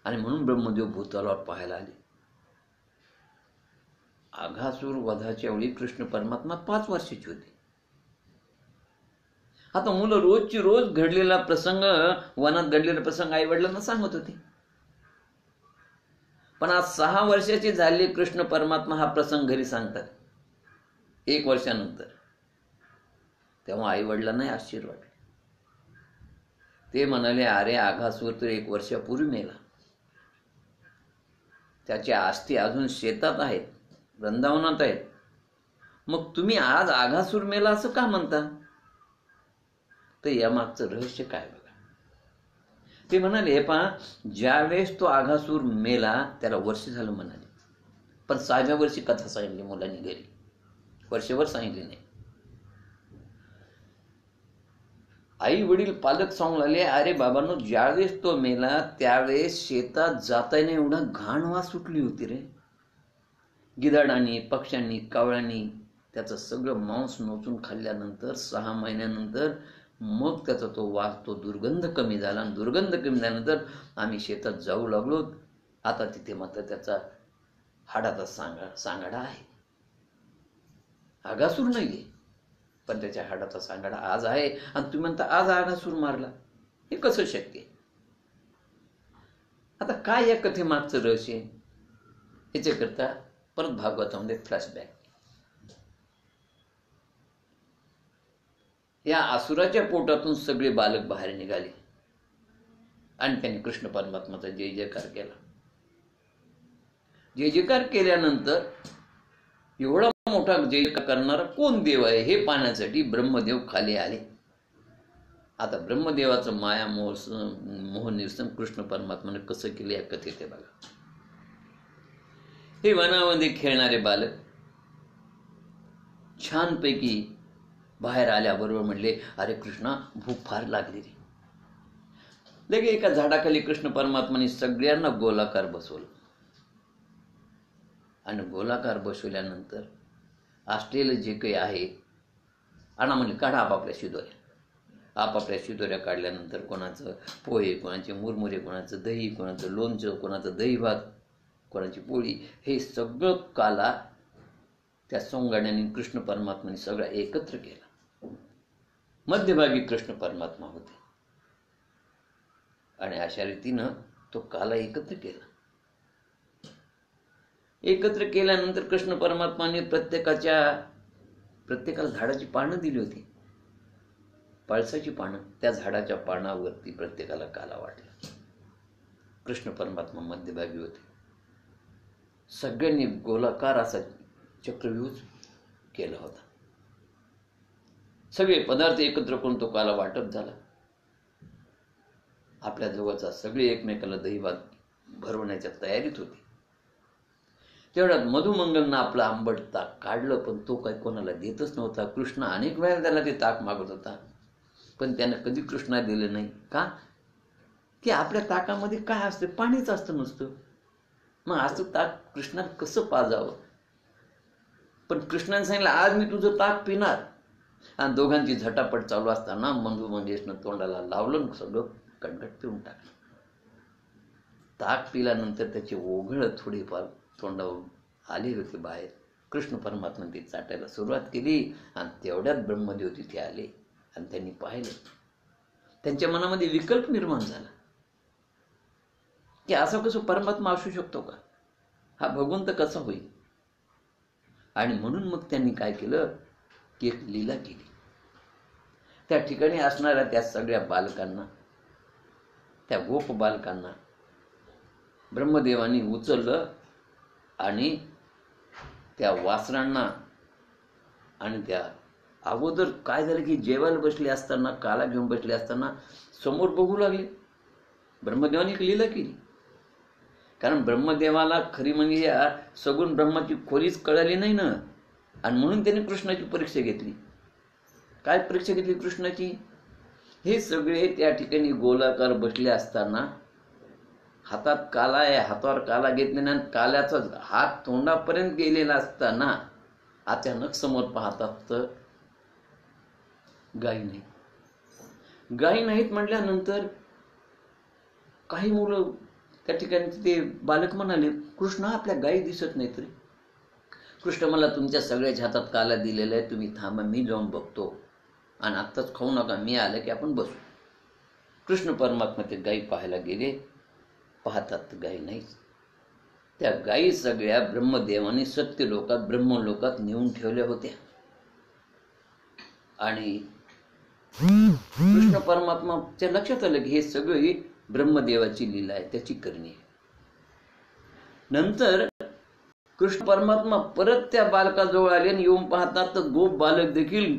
आणि म्हणून ब्रह्मदेव भूतलावर पाहायला आले. आघासूर वधाच्या वेळी कृष्ण परमात्मा 5 वर्षाची होती. आता मुलं रोजची रोज घडलेला प्रसंग, वनात घडलेला प्रसंग आई वडिलांना सांगत होते. पण आज 6 वर्षाचे झाले कृष्ण परमात्मा हा प्रसंग घरी सांगतात 1 वर्षानंतर. तेव्हा आई वडिलांनाही आश्चर्य वाटले. ते म्हणाले, अरे आघासूर तर 1 वर्षापूर्वी मेला, त्याच्या अस्थी अजून शेतात आहेत, वृंदावनात आहेत, मग तुम्ही आज आघासूर मेला असं का म्हणता? तर यामागचं रहस्य काय बघा. ते म्हणाले, हे पहा, ज्यावेळेस तो आघासूर मेला त्याला वर्ष झालं म्हणाले, पण 6व्या वर्षी कथा सांगितली मुलांनी घरी, वर्षभर सांगितली नाही. आई वडील पालक सांगू लागले, अरे बाबांनो, ज्यावेळेस तो मेला त्यावेळेस शेतात जाताना एवढा घाण वास सुटली होती रे. गिधाडांनी, पक्ष्यांनी, कावळ्यांनी त्याचं सगळं मांस नोचून खाल्ल्यानंतर 6 महिन्यानंतर मग त्याचा तो वास, तो दुर्गंध कमी झाला. आणि दुर्गंध कमी झाल्यानंतर आम्ही शेतात जाऊ लागलो. आता तिथे मात्र त्याचा हाडाचा सांगाडा आहे, आगासूर नाहीये. पण त्याच्या हाडाचा सांगाडा आज आहे आणि तुम्ही म्हणता आज आगासूर मारला, हे कसं शक्य आहे? आता काय या कथेमागचं रहस्य आहे? याच्याकरता परत भागवतामध्ये फ्लॅशबॅक. या असुराच्या पोटातून सगळे बालक बाहेर निघाले आणि त्यांनी कृष्ण परमात्माचा जय जयकार केला. जय जयकार केल्यानंतर एवढा मोठा जय करणारा कोण देव आहे हे पाहण्यासाठी ब्रह्मदेव खाली आले. आता ब्रह्मदेवाचं माया मोह निरसन कृष्ण परमात्माने कसं केलं या कथेत आहे बघा. हे वनामध्ये खेळणारे बालक छानपैकी बाहेर आल्याबरोबर म्हणले, अरे कृष्णा, भूक फार लागली रे. लगे एका झाडाखाली कृष्ण परमात्माने सगळ्यांना गोलाकार बसवलं आणि गोलाकार बसवल्यानंतर असलेलं जे काही आहे आणा म्हणले, काढा आपापल्या शिदोऱ्या. आपापल्या शिदोऱ्या काढल्यानंतर कोणाचं पोहे, कोणाचे मुरमुरे, कोणाचं दही, कोणाचं लोणचं, कोणाचं दही भात, कोणाची पोळी, हे सगळं काला त्या सोंगाड्याने कृष्ण परमात्माने सगळं एकत्र केला. मध्यभागी कृष्ण परमात्मा होते आणि अशा रीतीनं तो काला एकत्र केला. एकत्र केल्यानंतर कृष्ण परमात्माने प्रत्येकाला झाडाची पानं दिली होती, पळसाची पानं. त्या झाडाच्या पानावरती प्रत्येकाला काला वाटला. कृष्ण परमात्मा मध्यभागी होते. सगळ्यांनी गोलाकार असा चक्रव्यूह केला होता. सगळे पदार्थ एकत्र करून तो काला वाटप झाला. आपल्या जवळचा सगळे एकमेकाला दही भात भरवण्याच्या तयारीत होते. तेवढ्यात मधुमंगलनं आपलं आंबट ताक काढलं, पण तो काही कोणाला देतच नव्हता. कृष्ण अनेक वेळा त्याला ते ताक मागत होता, पण त्यानं कधी कृष्णा दिलं नाही. का? की आपल्या ताकामध्ये काय असतं? पाणीच असतं नुसतं. मग असं ताक कृष्णात कसं पाजावं? पण कृष्णाने सांगितलं, आज मी तुझं ताक पिणार. आणि दोघांची झटापट चालू असताना मंजू मंगेशनं तोंडाला लावलं, सगळं कटकट पिऊन टाकलं. ताक पिल्यानंतर त्याचे ओघळ थोडेफार तोंडावरून आले होते बाहेर. कृष्ण परमात्मा ते चाटायला सुरुवात केली आणि तेवढ्यात ब्रह्मदेव तिथे आले आणि त्यांनी पाहिलं. त्यांच्या मनामध्ये विकल्प निर्माण झाला की असं कसं परमात्मा असू शकतो का? हा भगवंत कसा होईल? आणि म्हणून मग त्यांनी काय केलं की एक लीला केली. त्या ठिकाणी असणाऱ्या त्या सगळ्या बालकांना, त्या गोप बालकांना ब्रह्मदेवानी उचललं आणि त्या वासरांना, आणि त्या अगोदर काय झालं की जेवायला बसले असताना, काला घेऊन बसले असताना समोर बघू लागले. ब्रह्मदेवानी एक लीला केली, कारण ब्रह्मदेवाला खरी म्हणजे या सगुण ब्रह्माची खोलीच कळाली नाही ना. आणि म्हणून त्याने कृष्णाची परीक्षा घेतली. काय परीक्षा घेतली कृष्णाची? हे सगळे त्या ठिकाणी गोलाकार बसले असताना हातात काला आहे, हातावर काला घेतलेला आणि काल्याचा हात तोंडापर्यंत गेलेला असताना अचानक समोर पाहतात तर गायी नाही. गायी नाहीत म्हटल्यानंतर काही मुलं त्या ठिकाणी ते बालक म्हणाले, कृष्ण आपल्या गायी दिसत नाहीत रे. कृष्ण मला तुमच्या सगळ्याच्या हातात काला दिलेला आहे, तुम्ही थांबा, मी जाऊन बघतो आणि आत्ताच खाऊ नका, मी आलं की आपण बसू. कृष्ण परमात्मा ते गायी पाहायला गेले. पाहतात गायी नाहीच. त्या गायी सगळ्या ब्रह्मदेवाने सत्यलोकात ब्रह्मलोकात नेऊन ठेवल्या होत्या. आणि कृष्ण परमात्माच्या लक्षात आलं की हे सगळी ब्रह्मदेवाची लीला आहे, त्याची करणी आहे. नंतर कृष्ण परमात्मा परत त्या बालकाजवळ आले आणि येऊन पाहतात तर गोप बालक देखील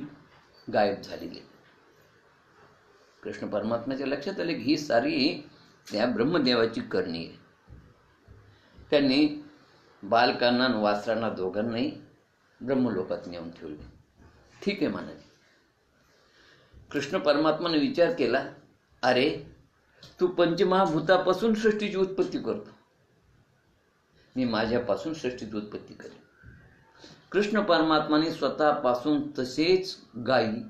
गायब झालेले. कृष्ण परमात्म्याच्या लक्षात आले की ही सारी त्या ब्रह्मदेवाची करणी आहे. त्यांनी बालकांना आणि वासरांना दोघांनाही ब्रह्मलोकात नेऊन ठेवले. ठीक आहे म्हणाले. कृष्ण परमात्माने विचार केला, अरे तू पंचमहाभूतापासून सृष्टीची उत्पत्ती करतो, मी माझ्यापासून सृष्टीची उत्पत्ती करेन. कृष्ण परमात्माने स्वतःपासून तसेच गायी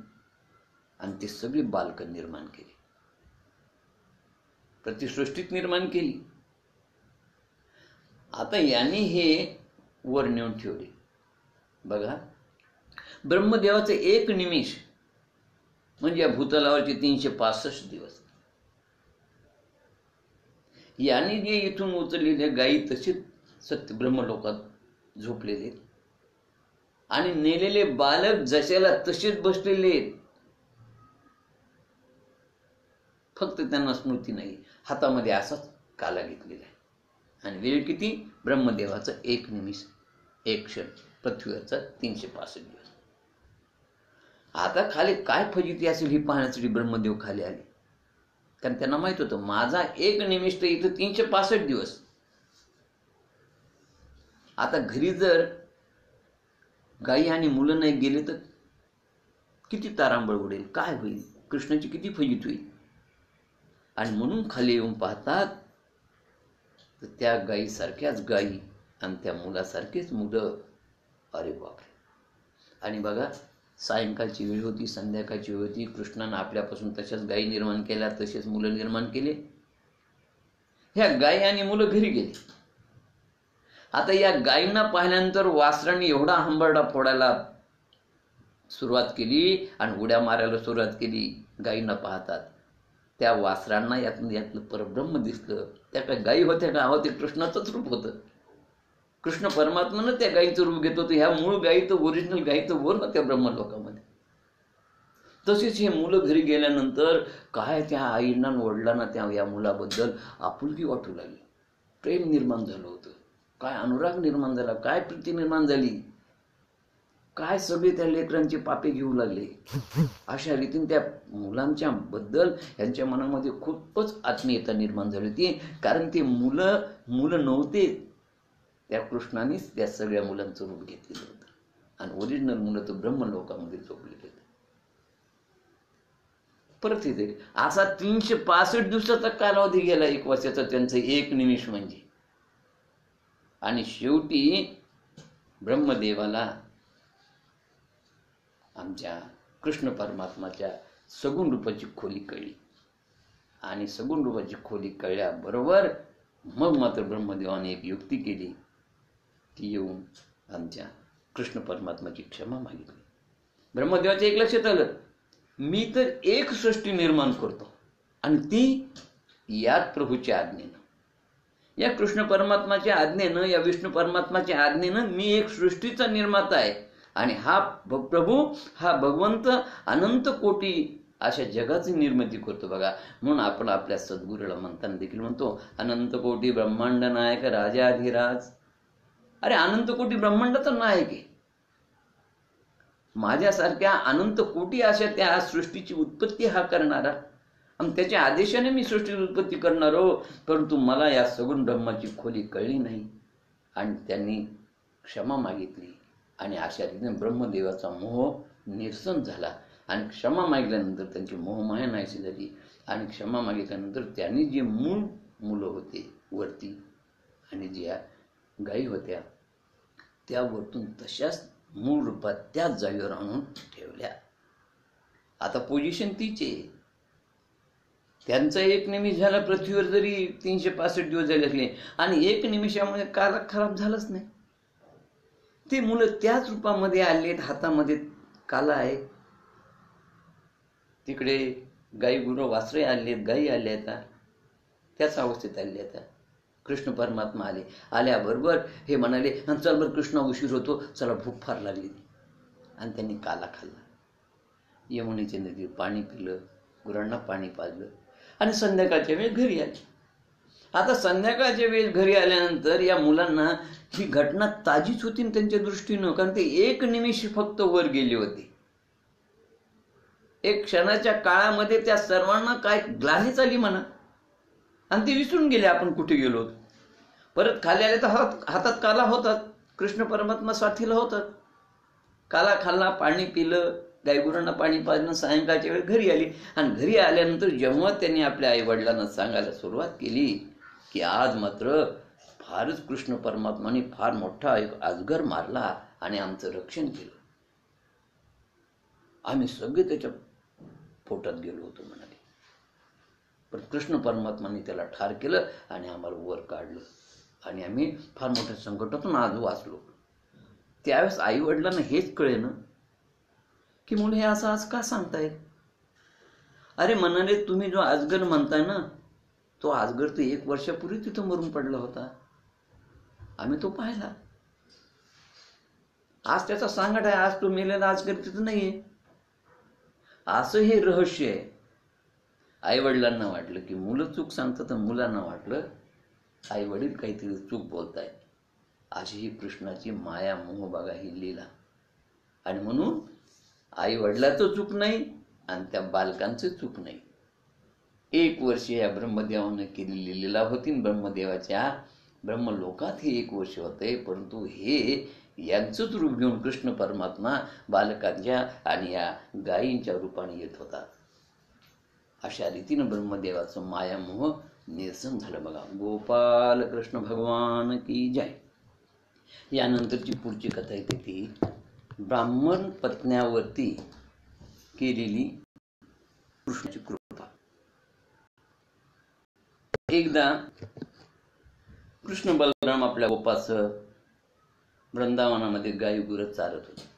आणि ते सगळी बालकं निर्माण केली, प्रतिसृष्टीत निर्माण केली. आता यांनी हे वर नेऊन ठेवले. बघा, ब्रह्मदेवाचं एक निमिष म्हणजे या भूतलावरचे 365 दिवस. यांनी जे इथून उचललेल्या गायी तसेच सत्य ब्रह्मलोकात झोपलेले आणि नेलेले बालक जशाला तसेच बसलेले आहेत. फक्त त्यांना स्मृती नाही, हातामध्ये असाच काला घेतलेला आहे. आणि वेळ किती? ब्रह्मदेवाचा एक निमिष, एक क्षण, पृथ्वीवरचा 365 दिवस. आता खाली काय फजिती असेल ही पाहण्यासाठी ब्रह्मदेव खाली आले, कारण त्यांना माहित होतं माझा एक निमिष तर इथं 365 दिवस. आता घरी जर गायी आणि मुलं नाही गेले तर किती तारांबळ उडेल, काय होईल, कृष्णाची किती फजिती होईल. आणि म्हणून खाली येऊन पाहतात तर त्या गायी सारख्याच गायी आणि त्या मुलासारखेच मुलं. अरे बापरे. आणि बघा, सायंकाळची वेळ होती, संध्याकाळची वेळ होती. कृष्णानं आपल्यापासून तशाच गायी निर्माण केल्या, तसेच मुलं निर्माण केले. ह्या गायी आणि मुलं घरी गेली. आता या गायींना पाहिल्यानंतर वासरांनी एवढा हंबरडा फोडायला सुरुवात केली आणि उड्या मारायला सुरुवात केली. गायींना पाहतात त्या वासरांना यातलं परब्रह्म दिसलं. त्या काय गायी होत्या का? ते कृष्णाचंच रूप होतं. कृष्ण परमात्मानं त्या गायीचं रूप घेत होतं. ह्या मूळ गायीचं, ओरिजिनल गायीचं वर ना त्या ब्रह्मलोकामध्ये. तसेच हे मुलं घरी गेल्यानंतर काय त्या आईंना वडिलांना त्या या मुलाबद्दल आपुलकी वाटू लागली, प्रेम निर्माण झालं होतं, काय अनुराग निर्माण झाला, काय प्रीती निर्माण झाली, काय सगळे त्या लेकरांचे पापे घेऊ लागले. अशा रीतीने त्या मुलांच्या बद्दल यांच्या मनामध्ये खूपच आत्मीयता निर्माण झाली होती. कारण ते मुलं नव्हते, त्या कृष्णानेच त्या सगळ्या मुलांचं रूप घेतलेलं होतं. आणि ओरिजिनल मुलं तर ब्रह्मलोकामध्ये झोपलेले होते. परत येते असा 365 दिवसाचा कालावधी गेला, एक वर्षाचा त्यांचं एक निमिष म्हणजे. आणि शेवटी ब्रह्मदेवाला आमच्या कृष्ण परमात्माच्या सगुण रूपाची खोली कळली. आणि सगुण रूपाची खोली कळल्याबरोबर मग मात्र ब्रह्मदेवाने एक युक्ती केली की येऊन आमच्या कृष्ण परमात्माची क्षमा मागितली. ब्रह्मदेवाच्या एक लक्षात आलं, मी तर एक सृष्टी निर्माण करतो आणि ती याच प्रभूच्या आज्ञेनं, या कृष्ण परमात्माच्या आज्ञेनं, या विष्णू परमात्माच्या आज्ञेनं मी एक सृष्टीचा निर्माता आहे. आणि हा प्रभू, हा भगवंत अनंत कोटी अशा जगाची निर्मिती करतो. बघा, म्हणून आपण आपल्या सद्गुरूला म्हणताना देखील म्हणतो, अनंत कोटी ब्रह्मांड नायक राजाधिराज. अरे अनंत कोटी ब्रह्मांडाचा नायक आहे. माझ्यासारख्या अनंत कोटी अशा त्या सृष्टीची उत्पत्ती हा करणारा, आणि त्याच्या आदेशाने मी सृष्टीची उत्पत्ती करणार हो. परंतु मला या सगुण ब्रह्माची खोली कळली नाही आणि त्यांनी क्षमा मागितली. आणि अशा रीतीने ब्रह्मदेवाचा मोह निरसन झाला. आणि क्षमा मागितल्यानंतर त्यांची मोहमाया नाहीशी झाली. आणि क्षमा मागितल्यानंतर त्यांनी जे मूळ मुलं होते वरती आणि ज्या गायी होत्या त्या वरतून तशाच मूळ रूपात त्याच जागेवर आणून ठेवल्या. आता पोझिशन तीच आहे. त्यांचा एक निमिष झाला पृथ्वीवर, जरी 365 दिवस झाले असले, आणि एक निमिषामध्ये काला खराब झालंच नाही. ते मुलं त्याच रूपामध्ये आलेत, हातामध्ये काला आहे, तिकडे गाई गुरं वासरे आलेत, गायी आल्या आहेत, त्याच अवस्थेत आले आहेत. कृष्ण परमात्मा आल्याबरोबर हे म्हणाले, चल बरं कृष्णा उशीर होतो, चला भूक फार लागली. आणि त्यांनी काला खाल्ला, यमुनेच्या नदीत पाणी पिलं, गुरांना पाणी पाजलं आणि संध्याकाळच्या वेळेस घरी आले. आता संध्याकाळच्या वेळेस घरी आल्यानंतर या मुलांना ही घटना ताजीच होती त्यांच्या दृष्टीनं, कारण ते एक निमिष फक्त वर गेले होते. एक क्षणाच्या काळामध्ये त्या सर्वांना काय ग्लानीच आली म्हणा, आणि ते विसरून गेले आपण कुठे गेलो. परत खाली आले तर हातात काला होतात, कृष्ण परमात्मा साथीला होतात. काला खाल्ला, पाणी पिलं, गायगुरांना पाणी पाजलं, सायंकाळच्या वेळेस घरी आली. आणि घरी आल्यानंतर जेव्हा त्यांनी आपल्या आई वडिलांना सांगायला सुरुवात केली की आज मात्र फारच कृष्ण परमात्माने फार मोठा एक अजगर मारला आणि आमचं रक्षण केलं, आम्ही सगळे त्याच्या पोटात गेलो होतो म्हणाले, पण कृष्ण परमात्माने त्याला ठार केलं आणि आम्हाला वर काढलं आणि आम्ही फार मोठ्या संकटातून आज वाचलो. त्यावेळेस आई वडिलांना हेच कळे ना की मुलं हे असं आज का सांगतायत? अरे म्हणाले, तुम्ही जो अजगर म्हणताय ना, तो अजगर तर 1 वर्षापूर्वी तिथं मरून पडला होता, आम्ही तो पाहिला. आज त्याचा सांगड आहे, आज तो मेलेला अजगर तिथं नाहीये. असं हे रहस्य आहे. आई वडिलांना वाटलं की मुलं चूक सांगतात, तर मुलांना वाटलं आई वडील काहीतरी चूक बोलतायत. अशी ही कृष्णाची माया मोह बघा, ही लीला. आणि म्हणून आई वडिलाचं चूक नाही आणि त्या बालकांचं चूक नाही. 1 वर्ष या ब्रह्मदेवानं केलेली लीला होती. ब्रह्मदेवाच्या ब्रह्मलोकात हे 1 वर्ष होते, परंतु हे यांचंच रूप घेऊन कृष्ण परमात्मा बालकांच्या आणि या गायींच्या रूपाने येत होता. अशा रीतीनं ब्रह्मदेवाचं मायामोह निरसन झालं बघा. गोपाल कृष्ण भगवान की जय. यानंतरची पुढची कथा येते ती ब्राह्मण पत्न्यावरती केलेली कृष्णाची कृपा. एकदा कृष्ण बलराम आपल्या गोपासह वृंदावनामध्ये गाई गुरं चारत होते.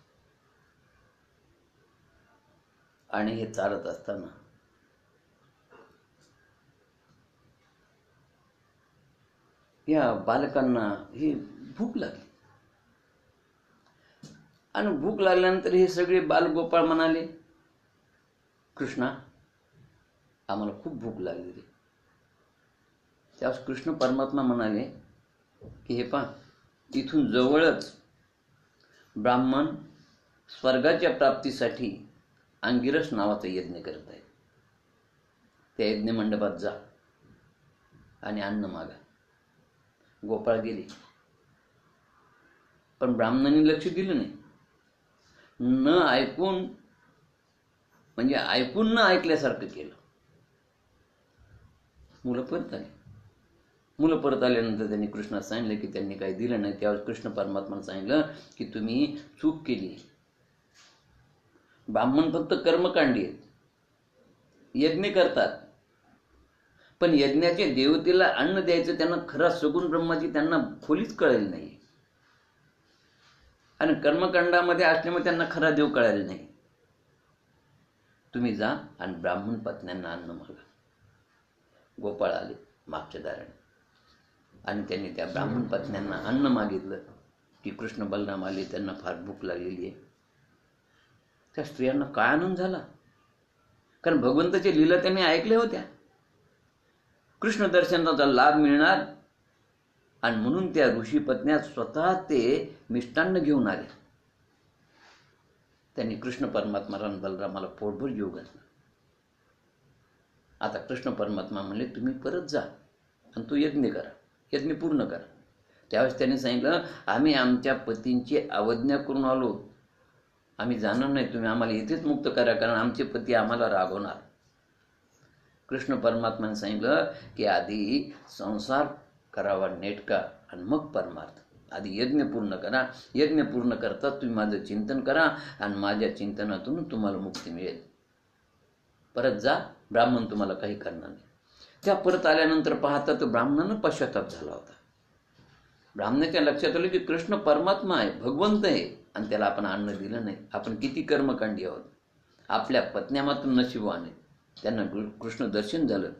आणि हे चारत असताना या बालकांना ही भूक लागली. आणि भूक लागल्यानंतर हे सगळे बालगोपाळ म्हणाले, कृष्णा, आम्हाला खूप भूक लागली रे. त्यावेळेस कृष्ण परमात्मा म्हणाले की हे पहा, इथून जवळच ब्राह्मण स्वर्गाच्या प्राप्तीसाठी अंगिरस नावाचा यज्ञ करत आहे. त्या यज्ञ मंडपात जा आणि अन्न मागा. गोपाळ गेले, पण ब्राह्मणांनी लक्ष दिलं नाही. न ऐकून म्हणजे ऐकून न ऐकल्यासारखं केलं. मुलं परत आली. मुलं परत आल्यानंतर त्यांनी कृष्णाला सांगितलं की त्यांनी काही दिलं नाही. त्यावेळेस कृष्ण परमात्माने सांगितलं की तुम्ही चूक केली. ब्राह्मण फक्त कर्मकांडी आहेत, यज्ञ करतात, पण यज्ञाच्या देवतेला अन्न द्यायचं त्यांना खरा सगुण ब्रह्माची त्यांना खोलीच कळली नाही. आणि कर्मकांडामध्ये असल्यामुळे त्यांना खरा देव कळायला नाही. तुम्ही जा आणि ब्राह्मण पत्न्यांना अन्न मागा. गोपाळ आले मागच्या दाराने आणि त्यांनी त्या ब्राह्मण पत्न्यांना अन्न मागितलं की कृष्ण बलराम आले, त्यांना फार भूक लागलेली आहे. त्या स्त्रियांना काय आनंद झाला, कारण भगवंताच्या लीला त्यांनी ऐकल्या होत्या. कृष्ण दर्शनाचा लाभ मिळणार आणि म्हणून त्या ऋषी पत्न्या स्वतः ते मिष्टान्न घेऊन आले. त्यांनी कृष्ण परमात्मा बलरामाला पोटभर जेवू घातलं. आता कृष्ण परमात्मा म्हणले तुम्ही परत जा आणि तो यज्ञ करा, यज्ञ पूर्ण करा. त्यावेळेस त्यांनी सांगितलं आम्ही आमच्या पतींची अवज्ञा करून आलो, आम्ही जाणार नाही, तुम्ही आम्हाला इथेच मुक्त करा, कारण आमचे पती आम्हाला रागवणार. कृष्ण परमात्माने सांगितलं की आधी संसार करावा नेटका आणि मग परमार्थ. आधी यज्ञ पूर्ण करा, यज्ञ पूर्ण करता तुम्ही माझं चिंतन करा आणि माझ्या चिंतनातून तुम्हाला मुक्ती मिळेल. परत जा, ब्राह्मण तुम्हाला काही करणार नाही. त्या परत आल्यानंतर पाहता तर ब्राह्मणानं पश्चाताप झाला होता. ब्राह्मणाच्या लक्षात आलं की कृष्ण परमात्मा आहे, भगवंत आहे, आणि त्याला आपण अन्न दिलं नाही. आपण किती कर्मकांडी आहोत. आपल्या पत्न्या मात्र नशीबवान आहेत, त्यांना कृष्ण दर्शन झालं.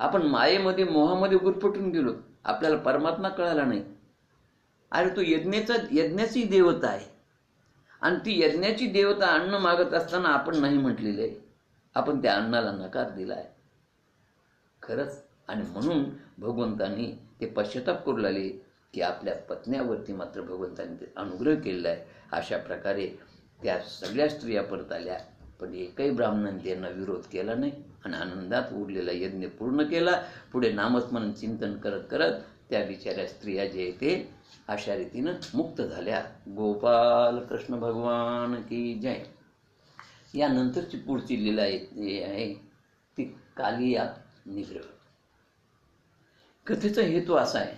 आपण मायेमध्ये मोहामध्ये गुरफटून गेलो, आपल्याला परमात्मा कळाला नाही. अरे तो यज्ञाची देवता आहे आणि ती यज्ञाची देवता अन्न मागत असताना आपण नाही म्हटलेले आहे, आपण त्या अन्नाला नकार दिला आहे खरंच. आणि म्हणून भगवंतांनी ते पश्चाताप करू लागले की आपल्या पत्न्यावरती मात्र भगवंतांनी ते अनुग्रह केलेला आहे. अशा प्रकारे त्या सगळ्या स्त्रिया परत आल्या, पण एकही ब्राह्मणाने त्यांना विरोध केला नाही आणि आनंदात उरलेला यज्ञ पूर्ण केला. पुढे नामस्मरण चिंतन करत करत त्या बिचाऱ्या स्त्रिया जे ते अशा रीतीनं मुक्त झाल्या. गोपाल कृष्ण भगवान की जय. यानंतरची पुढची लीला आहे ती कालिया निग्रह. कथेचा हेतू असा आहे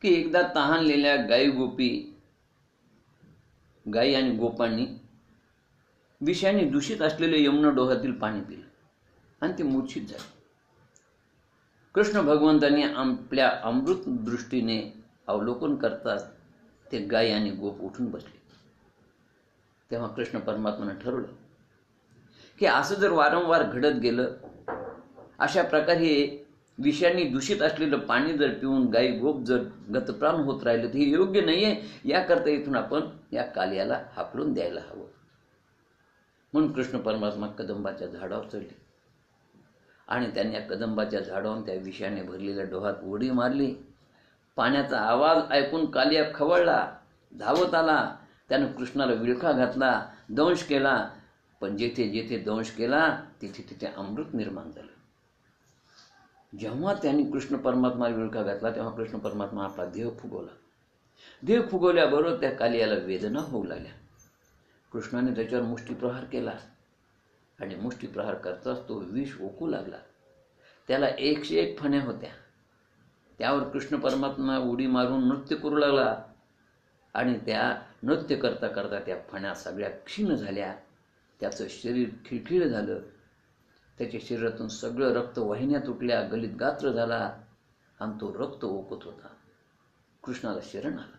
की एकदा तहानलेल्या गाई आणि गोपांनी विषाने दूषित असलेले यमुना डोहातील पाणी पिलं आणि ते मूर्छित झाले. कृष्ण भगवंतांनी आपल्या अमृत दृष्टीने अवलोकन करतात ते गाय आणि गोप उठून बसले. तेव्हा कृष्ण परमात्म्यानं ठरवलं की असं जर वारंवार घडत गेलं, अशा प्रकारे विषांनी दूषित असलेलं पाणी जर पिऊन गाई गोप जर गतप्राण होत राहिलं तर हे योग्य नाहीये. याकरता इथून आपण या कालियाला हाकलून द्यायला हवं. म्हणून कृष्ण परमात्मा कदंबाच्या झाडावर चढले आणि त्यांनी या कदंबाच्या झाडावरून त्या विषाने भरलेल्या डोहात उडी मारली. पाण्याचा आवाज ऐकून कालिया खवळला, धावत आला. त्यानं कृष्णाला विळखा घातला, दंश केला. पण जेथे जेथे दंश केला तिथे तिथे अमृत निर्माण झालं. जेव्हा त्यांनी कृष्ण परमात्माला विळखा घातला तेव्हा कृष्ण परमात्मा आपला देह फुगवला. देह फुगवल्याबरोबर त्या कालियाला वेदना होऊ लागल्या. कृष्णाने त्याच्यावर मुष्टीप्रहार केला आणि मुष्टीप्रहार करताच तो विष ओकू लागला. त्याला 101 फण्या होत्या. त्यावर कृष्ण परमात्मा उडी मारून नृत्य करू लागला आणि त्या नृत्य करता करता त्या फण्या सगळ्या क्षीण झाल्या. त्याचं शरीर खिळखिळ झालं. त्याच्या शरीरातून सगळं रक्त वाहिन्या तुटल्या, गलित गात्र झाला आणि तो रक्त ओकत होता. कृष्णाला शरण आला.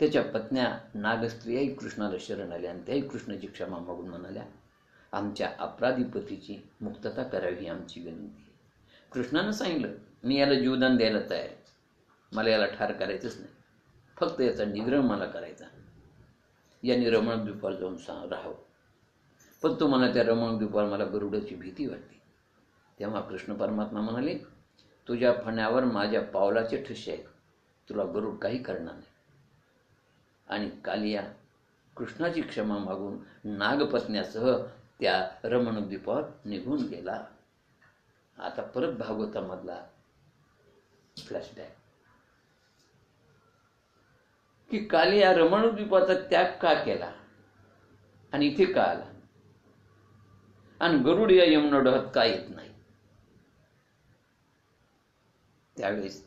त्याच्या पत्न्या नागस्त्रियाही कृष्णाला शरण आल्या आणि त्याही कृष्णाची क्षमा मागून म्हणाल्या, आमच्या अपराधी पतीची मुक्तता करावी ही आमची विनंती आहे. कृष्णानं सांगितलं, मी याला जीवदान द्यायला तयार आहे. मला याला ठार करायचंच नाही, फक्त याचा निग्रह मला करायचा. यांनी रमणद्वीपावर जाऊन राहावं. पण तो मला त्या रमणद्वीपावर मला गरुडाची भीती वाटते. तेव्हा कृष्ण परमात्मा म्हणाले, तुझ्या फण्यावर माझ्या पावलाचे ठसे आहेत, तुला गरुड काही करणार नाही. आणि कालिया कृष्णाची क्षमा मागून नागपत्न्यासह त्या रमणद्वीपावर निघून गेला. आता परत भागवतामधला फ्लॅशबॅक की कालिया रमणद्वीपाचा त्याग का केला आणि इथे का आला आणि गरुड या यमुना डोहात का येत नाही. त्यावेळेस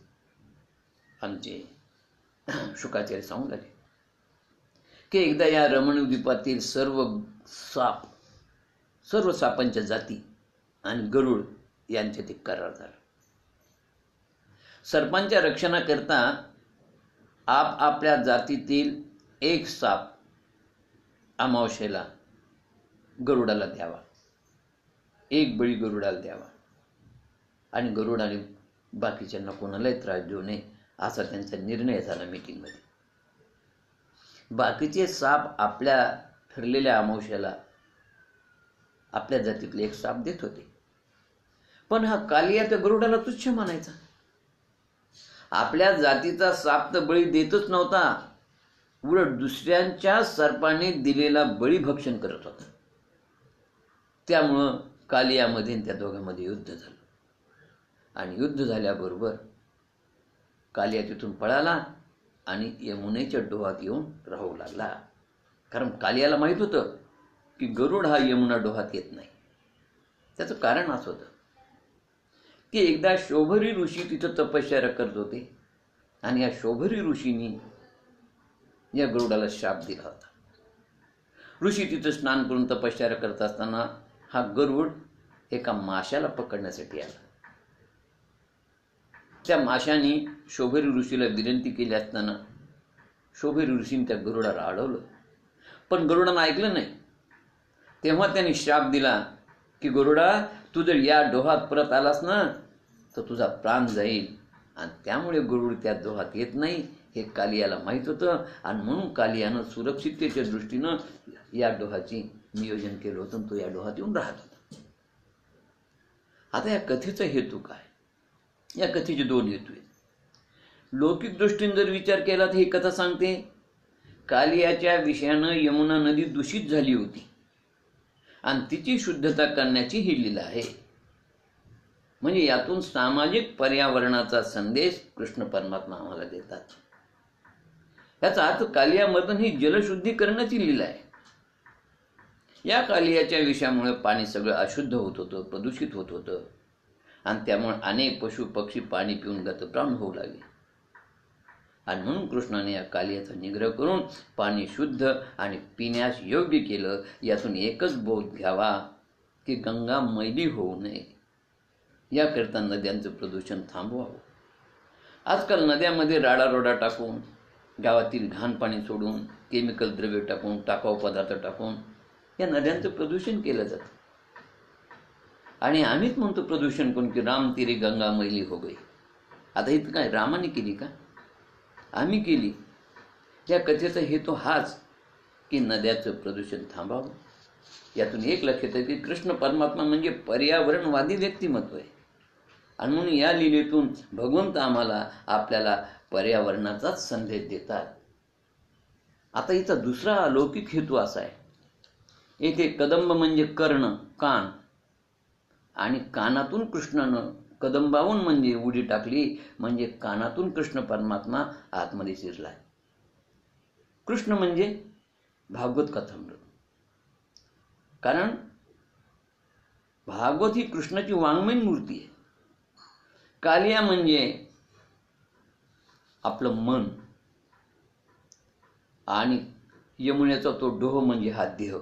आमचे शुकाचार्य सांगू लागले की एकदा या रमणद्वीपातील सर्व सापांच्या जाती आणि गरुड यांच्यात एक करार झाला. सर्पांच्या रक्षणाकरता आपापल्या जातीतील एक साप अमावस्येला गरुडाला द्यावा, एक बळी गरुडाला द्यावा आणि गरुडाने बाकीच्यांना कोणालाही त्रास देऊ नये असा त्यांचा निर्णय झाला मीटिंगमध्ये. बाकीचे साप आपल्या ठरलेल्या अमावस्येला आपल्या जातीतले एक साप देत होते, पण हा कालिया त्या गरुडाला तुच्छ मानायचा. आपल्या जातीचा साप तर बळी देतच नव्हता, उलट दुसऱ्यांच्या सर्पाने दिलेला बळी भक्षण करत होता. त्यामुळं कालियामध्ये त्या दोघांमध्ये युद्ध झालं आणि युद्ध झाल्याबरोबर कालिया तिथून पळाला आणि यमुनेच्या डोहात येऊन राहू लागला. कारण कालियाला माहित होतं की गरुड हा यमुना डोहात येत नाही. त्याचं कारण असं होतं की एकदा शोभरी ऋषी तिथं तपश्चर्या करत होते आणि या शोभरी ऋषींनी या गरुडाला शाप दिला होता. ऋषी तिथं स्नान करून तपश्चर्या करत असताना हा गरुड एका माशाला पकडण्यासाठी आला. त्या माशाने शोभरी ऋषीला विनंती केली असताना शोभरी ऋषीने त्या गरुडाला अडवलं, पण गरुडानं ऐकलं नाही. तेव्हा त्यांनी शाप दिला की गरुडा, तू जर या डोहात परत आलास ना तर तुझा प्राण जाईल. आणि त्यामुळे गरुड त्या डोहात येत नाही हे कालियाला माहीत होतं आणि म्हणून कालियानं सुरक्षिततेच्या दृष्टीनं या डोहाची नियोजन केलं होतं. तो या डोहात येऊन राहत होता. आता या कथेचा हेतू काय? या कथेचे 2 हेतू आहेत. लौकिक दृष्टीने जर विचार केला तर ही कथा सांगते कालियाच्या विषयानं यमुना नदी दूषित झाली होती आणि तिची शुद्धता करण्याची ही लीला आहे. म्हणजे यातून सामाजिक पर्यावरणाचा संदेश कृष्ण परमात्मा आम्हाला देतात. याचा अर्थ कालियामधून ही जलशुद्धी करण्याची लीला आहे. या कालियाच्या विषयामुळे पाणी सगळं अशुद्ध होत होतं, प्रदूषित होत होतं आणि त्यामुळे अनेक पशु पक्षी पाणी पिऊन गतप्राण होऊ लागले. आणि म्हणून कृष्णाने या कालियाचा निग्रह करून पाणी शुद्ध आणि पिण्यास योग्य केलं. यातून एकच बोध घ्यावा की गंगा मैली होऊ नये. याकरता नद्यांचं प्रदूषण थांबवावं. आजकाल नद्यामध्ये राडारोडा टाकून गावातील घाण पाणी सोडून, केमिकल द्रव्य टाकून, टाकाऊ पदार्थ टाकून या नद्यांचं प्रदूषण केलं जातं. आणि आम्हीच म्हणतो प्रदूषण कोण की राम तेरी गंगा मैली हो गई. आता इथं काय रामाने केली का? आम्ही केली. या कथेचा हेतू हाच की नद्याचं प्रदूषण थांबावं. यातून एक लक्षात येते की कृष्ण परमात्मा म्हणजे पर्यावरणवादी व्यक्तिमत्व आहे. आणि म्हणून या लीलेतून भगवंत आपल्याला पर्यावरणाचाच संदेश देतात. आता हिचा दुसरा अलौकिक हेतू असा आहे, येथे कदंब म्हणजे कर्ण, कान, आणि कानातून कृष्णानं कदंबावून म्हणजे उडी टाकली, म्हणजे कानातून कृष्ण परमात्मा आतमध्ये शिरलाय. कृष्ण म्हणजे भागवत कथामृत. कारण भागवत ही कृष्णाची वाङ्मयीन मूर्ती आहे. कालिया म्हणजे आपलं मन, आणि यमुनेचा तो डोह म्हणजे हा देह,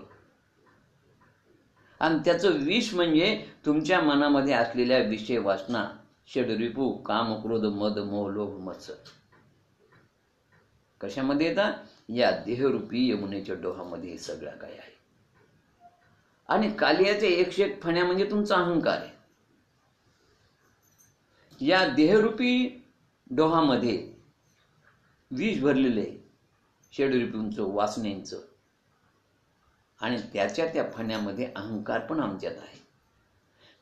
आणि त्याचं विष म्हणजे तुमच्या मनामध्ये असलेल्या विषय वासना, षडरिपू, काम, क्रोध, मद, मोह, लोभ, मत्सर. कशामध्ये येतात? या देहरूपी यमुनेच्या डोहामध्ये हे सगळं काय आहे. आणि कालियाचे 101 फण्या म्हणजे तुमचा अहंकार आहे. या देहरूपी डोहामध्ये विष भरलेलं आहे, षडरिपूंचं, वासनेचं, आणि त्या फण्यामध्ये अहंकार पण आमच्यात आहे.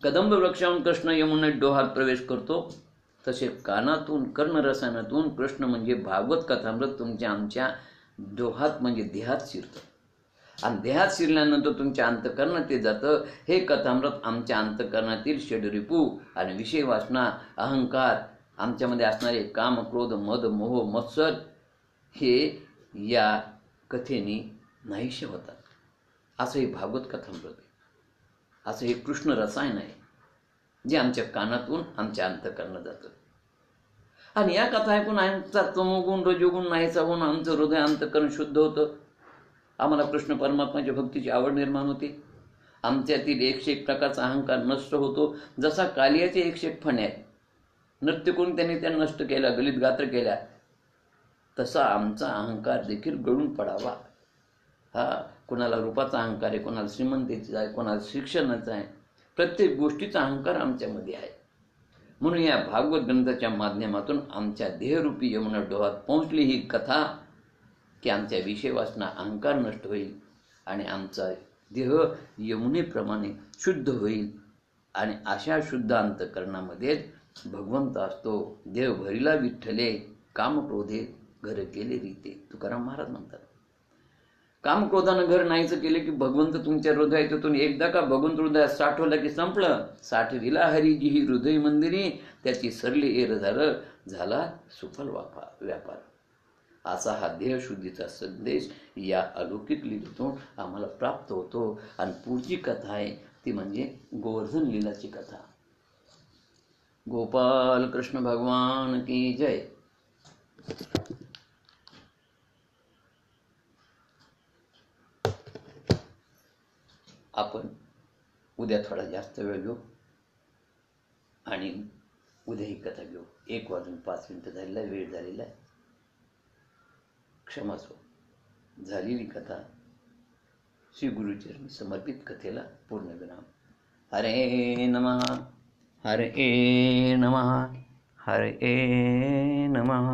कदंब वृक्षाहून कृष्ण यमुनेत डोहात प्रवेश करतो, तसे कानातून कर्णरसानातून कृष्ण म्हणजे भागवत कथामृत आमच्या डोहात म्हणजे देहात शिरतं. आणि देहात शिरल्यानंतर तुमच्या अंतःकरणात ते जातं. हे कथामृत आमच्या अंतःकरणातील षडरिपू आणि विषय वासना, अहंकार, आमच्यामध्ये असणारे काम, क्रोध, मद, मोह, मत्सर हे या कथेने नाहीसे होतात. असं हे भागवत कथामृत आहे. असं हे कृष्ण रसायन आहे जे आमच्या कानातून आमच्या अंतःकरणात जातं. आणि या कथा ऐकून आमचा तमोगुण रजोगुण नाहीसा होऊन आमचं हृदय अंतःकरण शुद्ध होतं. आम्हाला कृष्ण परमात्माच्या भक्तीची आवड निर्माण होते. आमच्यातील 101 प्रकारचा अहंकार नष्ट होतो. जसा कालियाचे 101 फण्या आहेत, नृत्य करून त्यांनी त्या नष्ट केल्या, गलित गात्र केल्या, तसा आमचा अहंकार देखील गळून पडावा. हा, कोणाला रूपाचा अहंकार आहे, कोणाला श्रीमंतीचा आहे, कोणाला शिक्षणाचा आहे, प्रत्येक गोष्टीचा अहंकार आमच्यामध्ये आहे. म्हणून या भागवत ग्रंथाच्या माध्यमातून आमच्या देहरूपी यमुना डोहात पोहोचली ही कथा की आमच्या विषय वासना, अहंकार नष्ट होईल आणि आमचा देह यमुनेप्रमाणे शुद्ध होईल. आणि अशा शुद्ध अंतःकरणामध्ये भगवंत असतो. देव भरिला विठ्ठले, काम क्रोधे घर केले रीते, तुकाराम महाराज म्हणतात. कामक्रोधानं घर नाहीचं केले की भगवंत तुमच्या हृदयातून एकदा का भगवंत हृदयात साठवलं की संपलं. साठविला हरिजी ही हृदय मंदिरी, त्याची सरली एर झाला सुफल व्यापार. असा हा देहशुद्धीचा संदेश या अलौकिक लीलेतून आम्हाला प्राप्त होतो. आणि पुढची कथा आहे ती म्हणजे गोवर्धन लीलाची कथा. गोपाल कृष्ण भगवान की जय. आपण उद्या थोडा जास्त वेळ घेऊ आणि उद्या ही कथा घेऊ. 1:05 झालेला वेळ झालेला आहे. क्षमस्व. झालेली कथा श्री गुरुचरणी समर्पित कथेला पूर्णविराम. हरे नमः, हरे नमः, हरे नमः.